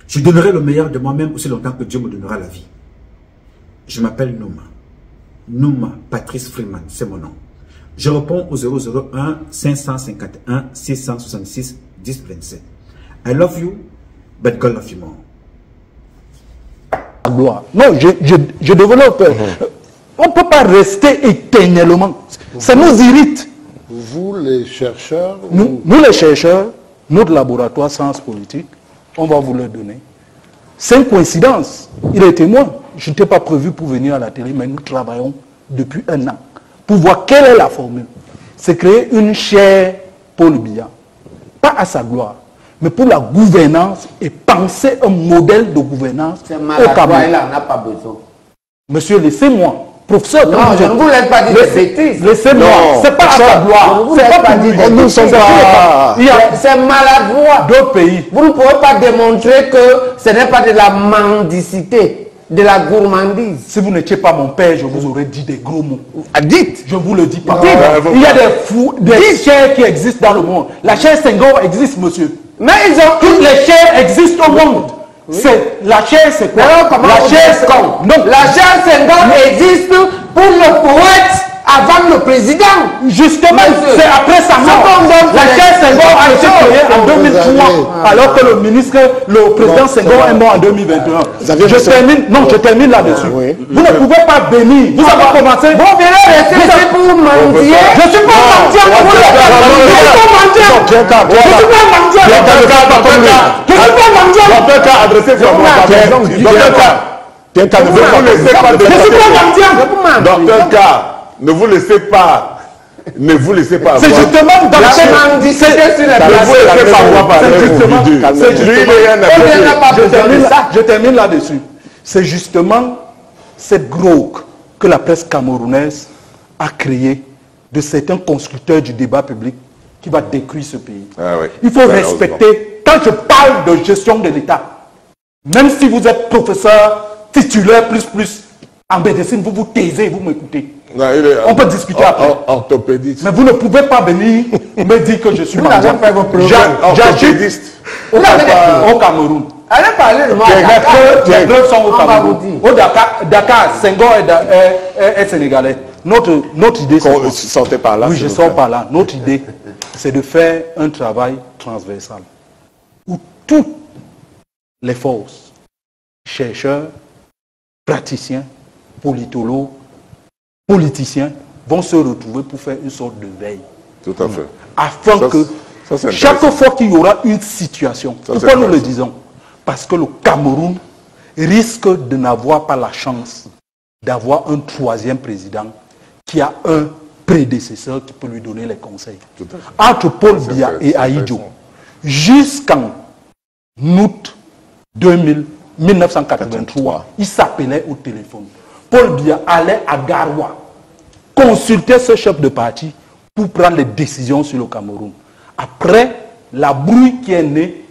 Je donnerai le meilleur de moi-même aussi longtemps que Dieu me donnera la vie. Je m'appelle Nouma. Nouma Patrice Freeman, c'est mon nom. Je réponds au 001 551 666 1027. I love you, but God love you more. Non, je développe. On ne peut pas rester éternellement. Ça nous irrite. Vous, les chercheurs, nous les chercheurs, notre laboratoire sciences politiques, on va vous le donner. C'est une coïncidence. Il est témoin. Je n'étais pas prévu pour venir à la télé, mais nous travaillons depuis 1 an pour voir quelle est la formule. C'est créer une chaire Paul Biya. Pas à sa gloire, mais pour la gouvernance et penser un modèle de gouvernance au Cameroun. Il n'en a pas besoin. Monsieur, laissez-moi. Professeur, non, je ne vous laisse pas dire des bêtises. Laissez-moi. C'est pas à sa gloire. C'est maladroit. D'autres pays. Vous ne pouvez pas démontrer que ce n'est pas de la mendicité, de la gourmandise. Si vous n'étiez pas mon père, je vous aurais dit des gros mots. Dites. Je vous le dis pas. Il y a des fous, des chairs qui existent dans le monde. La chaire Senghor existe, monsieur. Mais ils ont... Toutes les chairs existent au monde. C'est la chair, c'est quoi? La chair Senghor. Non. La chair Senghor existe pour le poète avant le président. Justement, c'est après sa mort. La chair Senghor a été créée en 2003, alors que le président Senghor est mort en 2021. Je termine là-dessus. Vous ne pouvez pas bénir. Vous avez commencé. Vous venez rester ici pour mentir. Je ne suis pas mentir. Je ne suis pas mentir. Je ne suis pas mentir. Ne vous laissez pas. Ne vous laissez pas. C'est justement dans la mendicité sur les Je termine là-dessus. C'est justement cette drogue que la presse camerounaise a créée de certains constructeurs du débat public qui va détruire ce pays. Il faut respecter. Quand je parle de gestion de l'État, même si vous êtes professeur titulaire plus en médecine, vous vous taisez, vous m'écoutez. On peut discuter après. Orthopédiste. Mais vous ne pouvez pas venir me dire que je suis mendiant. Orthopédiste. Au Cameroun. Allez parler de moi. Les preuves sont au Cameroun. Au Dakar, Senghor est sénégalais. Notre idée, sortez par là. Oui, je sors par là. Notre idée, c'est de faire un travail transversal où toutes les forces, chercheurs, praticiens, politologues, politiciens vont se retrouver pour faire une sorte de veille. Tout à fait. Afin que Chaque fois qu'il y aura une situation, pourquoi nous le disons? Parce que le Cameroun risque de n'avoir pas la chance d'avoir un troisième président qui a un prédécesseur qui peut lui donner les conseils. Entre Paul Biya et Ahidjo, jusqu'en août 1983, il s'appelait au téléphone. Paul Biya allait à Garoua consulter ce chef de parti pour prendre les décisions sur le Cameroun. Après, la brouille qui est née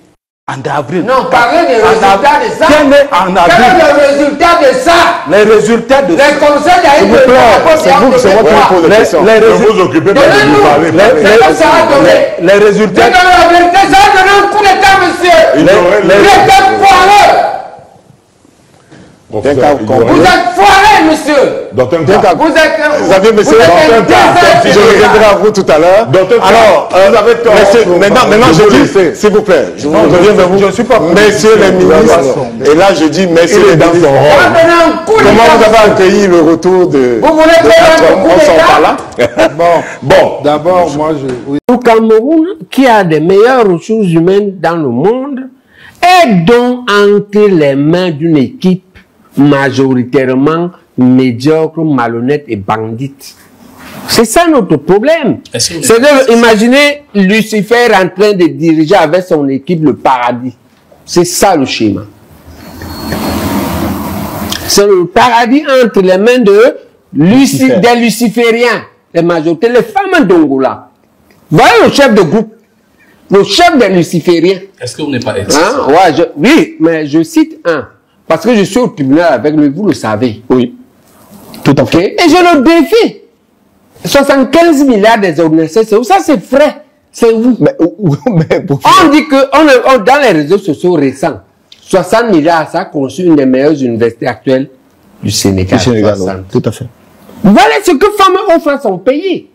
en avril. Non, parlez des résultats de ça. Qui est née en avril. Quel est le résultat de ça? Les résultats de ça. Les conseils d'Ahidjo. C'est vous qui posez la question. Ne vous occupez pas de vous parler. Les résultats. Mais dans la vérité, ça a donné un coup d'état, monsieur. Vous êtes foireux. Vous êtes foiré, monsieur. Vous êtes monsieur, je reviendrai à vous tout à l'heure. Alors, vous avez tort. Maintenant, je dis, s'il vous plaît, je reviens vers vous. Je ne suis pas messieurs les ministres. Et là, je dis, messieurs les dames sont ronds. Comment vous avez accueilli le retour de... Vous voulez faire un coup d'état? Bon, d'abord, moi, Le Cameroun, qui a des meilleures ressources humaines dans le monde, est donc entre les mains d'une équipe majoritairement médiocre, malhonnête et bandite. C'est ça notre problème. C'est-à-dire, imaginez Lucifer en train de diriger avec son équipe le paradis. C'est ça le schéma. C'est le paradis entre les mains des lucifériens, les majorités, les femmes d'Angola. Voilà le chef de groupe, le chef des lucifériens. Est-ce que vous n'êtes pas Oui, mais je cite un. Parce que je suis au tribunal avec lui, vous le savez. Oui. Tout à fait. Et je le défie. 75 milliards des organisations, ça c'est vrai. C'est où? On dit que dans les réseaux sociaux récents, 60 milliards, ça a conçu une des meilleures universités actuelles du Sénégal. Tout à fait. Voilà ce que femmes offrent à son pays.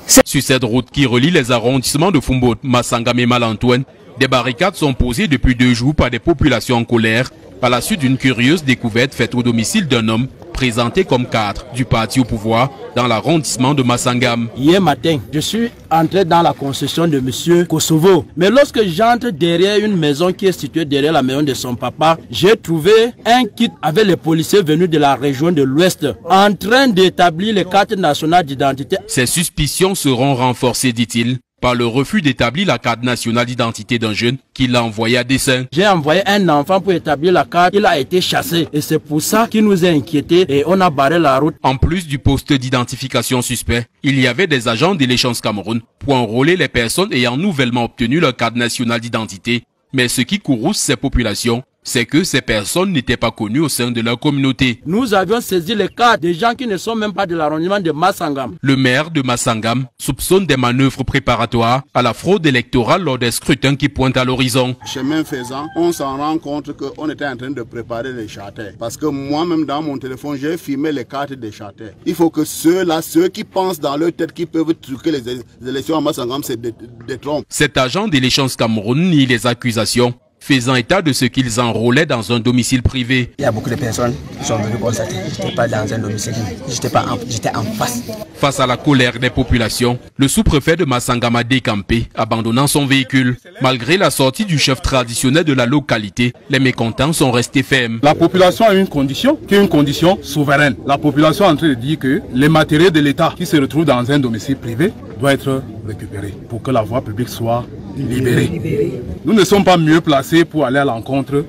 Sur cette route qui relie les arrondissements de Fumbo, Massangam et Malantoine, des barricades sont posées depuis 2 jours par des populations en colère à la suite d'une curieuse découverte faite au domicile d'un homme présenté comme cadre du parti au pouvoir dans l'arrondissement de Massangam. Hier matin, je suis entré dans la concession de M. Kosovo. Mais lorsque j'entre derrière une maison qui est située derrière la maison de son papa, j'ai trouvé un kit avec les policiers venus de la région de l'Ouest en train d'établir les cartes nationales d'identité. Ces suspicions seront renforcées, dit-il, par le refus d'établir la carte nationale d'identité d'un jeune qui l'a envoyé à dessein. J'ai envoyé un enfant pour établir la carte, il a été chassé et c'est pour ça qu'il nous a inquiétés et on a barré la route. En plus du poste d'identification suspect, il y avait des agents de l'Échange Cameroun pour enrôler les personnes ayant nouvellement obtenu leur carte nationale d'identité. Mais ce qui courrouce ces populations, c'est que ces personnes n'étaient pas connues au sein de leur communauté. Nous avions saisi les cartes des gens qui ne sont même pas de l'arrondissement de Massangam. Le maire de Massangam soupçonne des manœuvres préparatoires à la fraude électorale lors des scrutins qui pointent à l'horizon. Chemin faisant, on s'en rend compte qu'on était en train de préparer les charters. Parce que moi-même dans mon téléphone, j'ai filmé les cartes des charters. Il faut que ceux qui pensent dans leur tête qu'ils peuvent truquer les élections à Massangam, c'est des trompes. Cet agent de l'Échange Cameroun nie les accusations, faisant état de ce qu'ils enrôlaient dans un domicile privé. Il y a beaucoup de personnes qui sont venues constater que je n'étais pas dans un domicile, j'étais en face. Face à la colère des populations, le sous-préfet de Massangam a décampé, abandonnant son véhicule. Malgré la sortie du chef traditionnel de la localité, les mécontents sont restés fermes. La population a une condition, qui est une condition souveraine. La population est en train de dire que les matériels de l'État qui se retrouvent dans un domicile privé doivent être récupérés pour que la voie publique soit libérée. Nous ne sommes pas mieux placés pour aller à l'encontre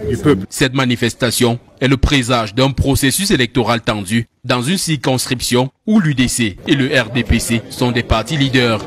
du peuple. Cette manifestation est le présage d'un processus électoral tendu dans une circonscription où l'UDC et le RDPC sont des partis leaders.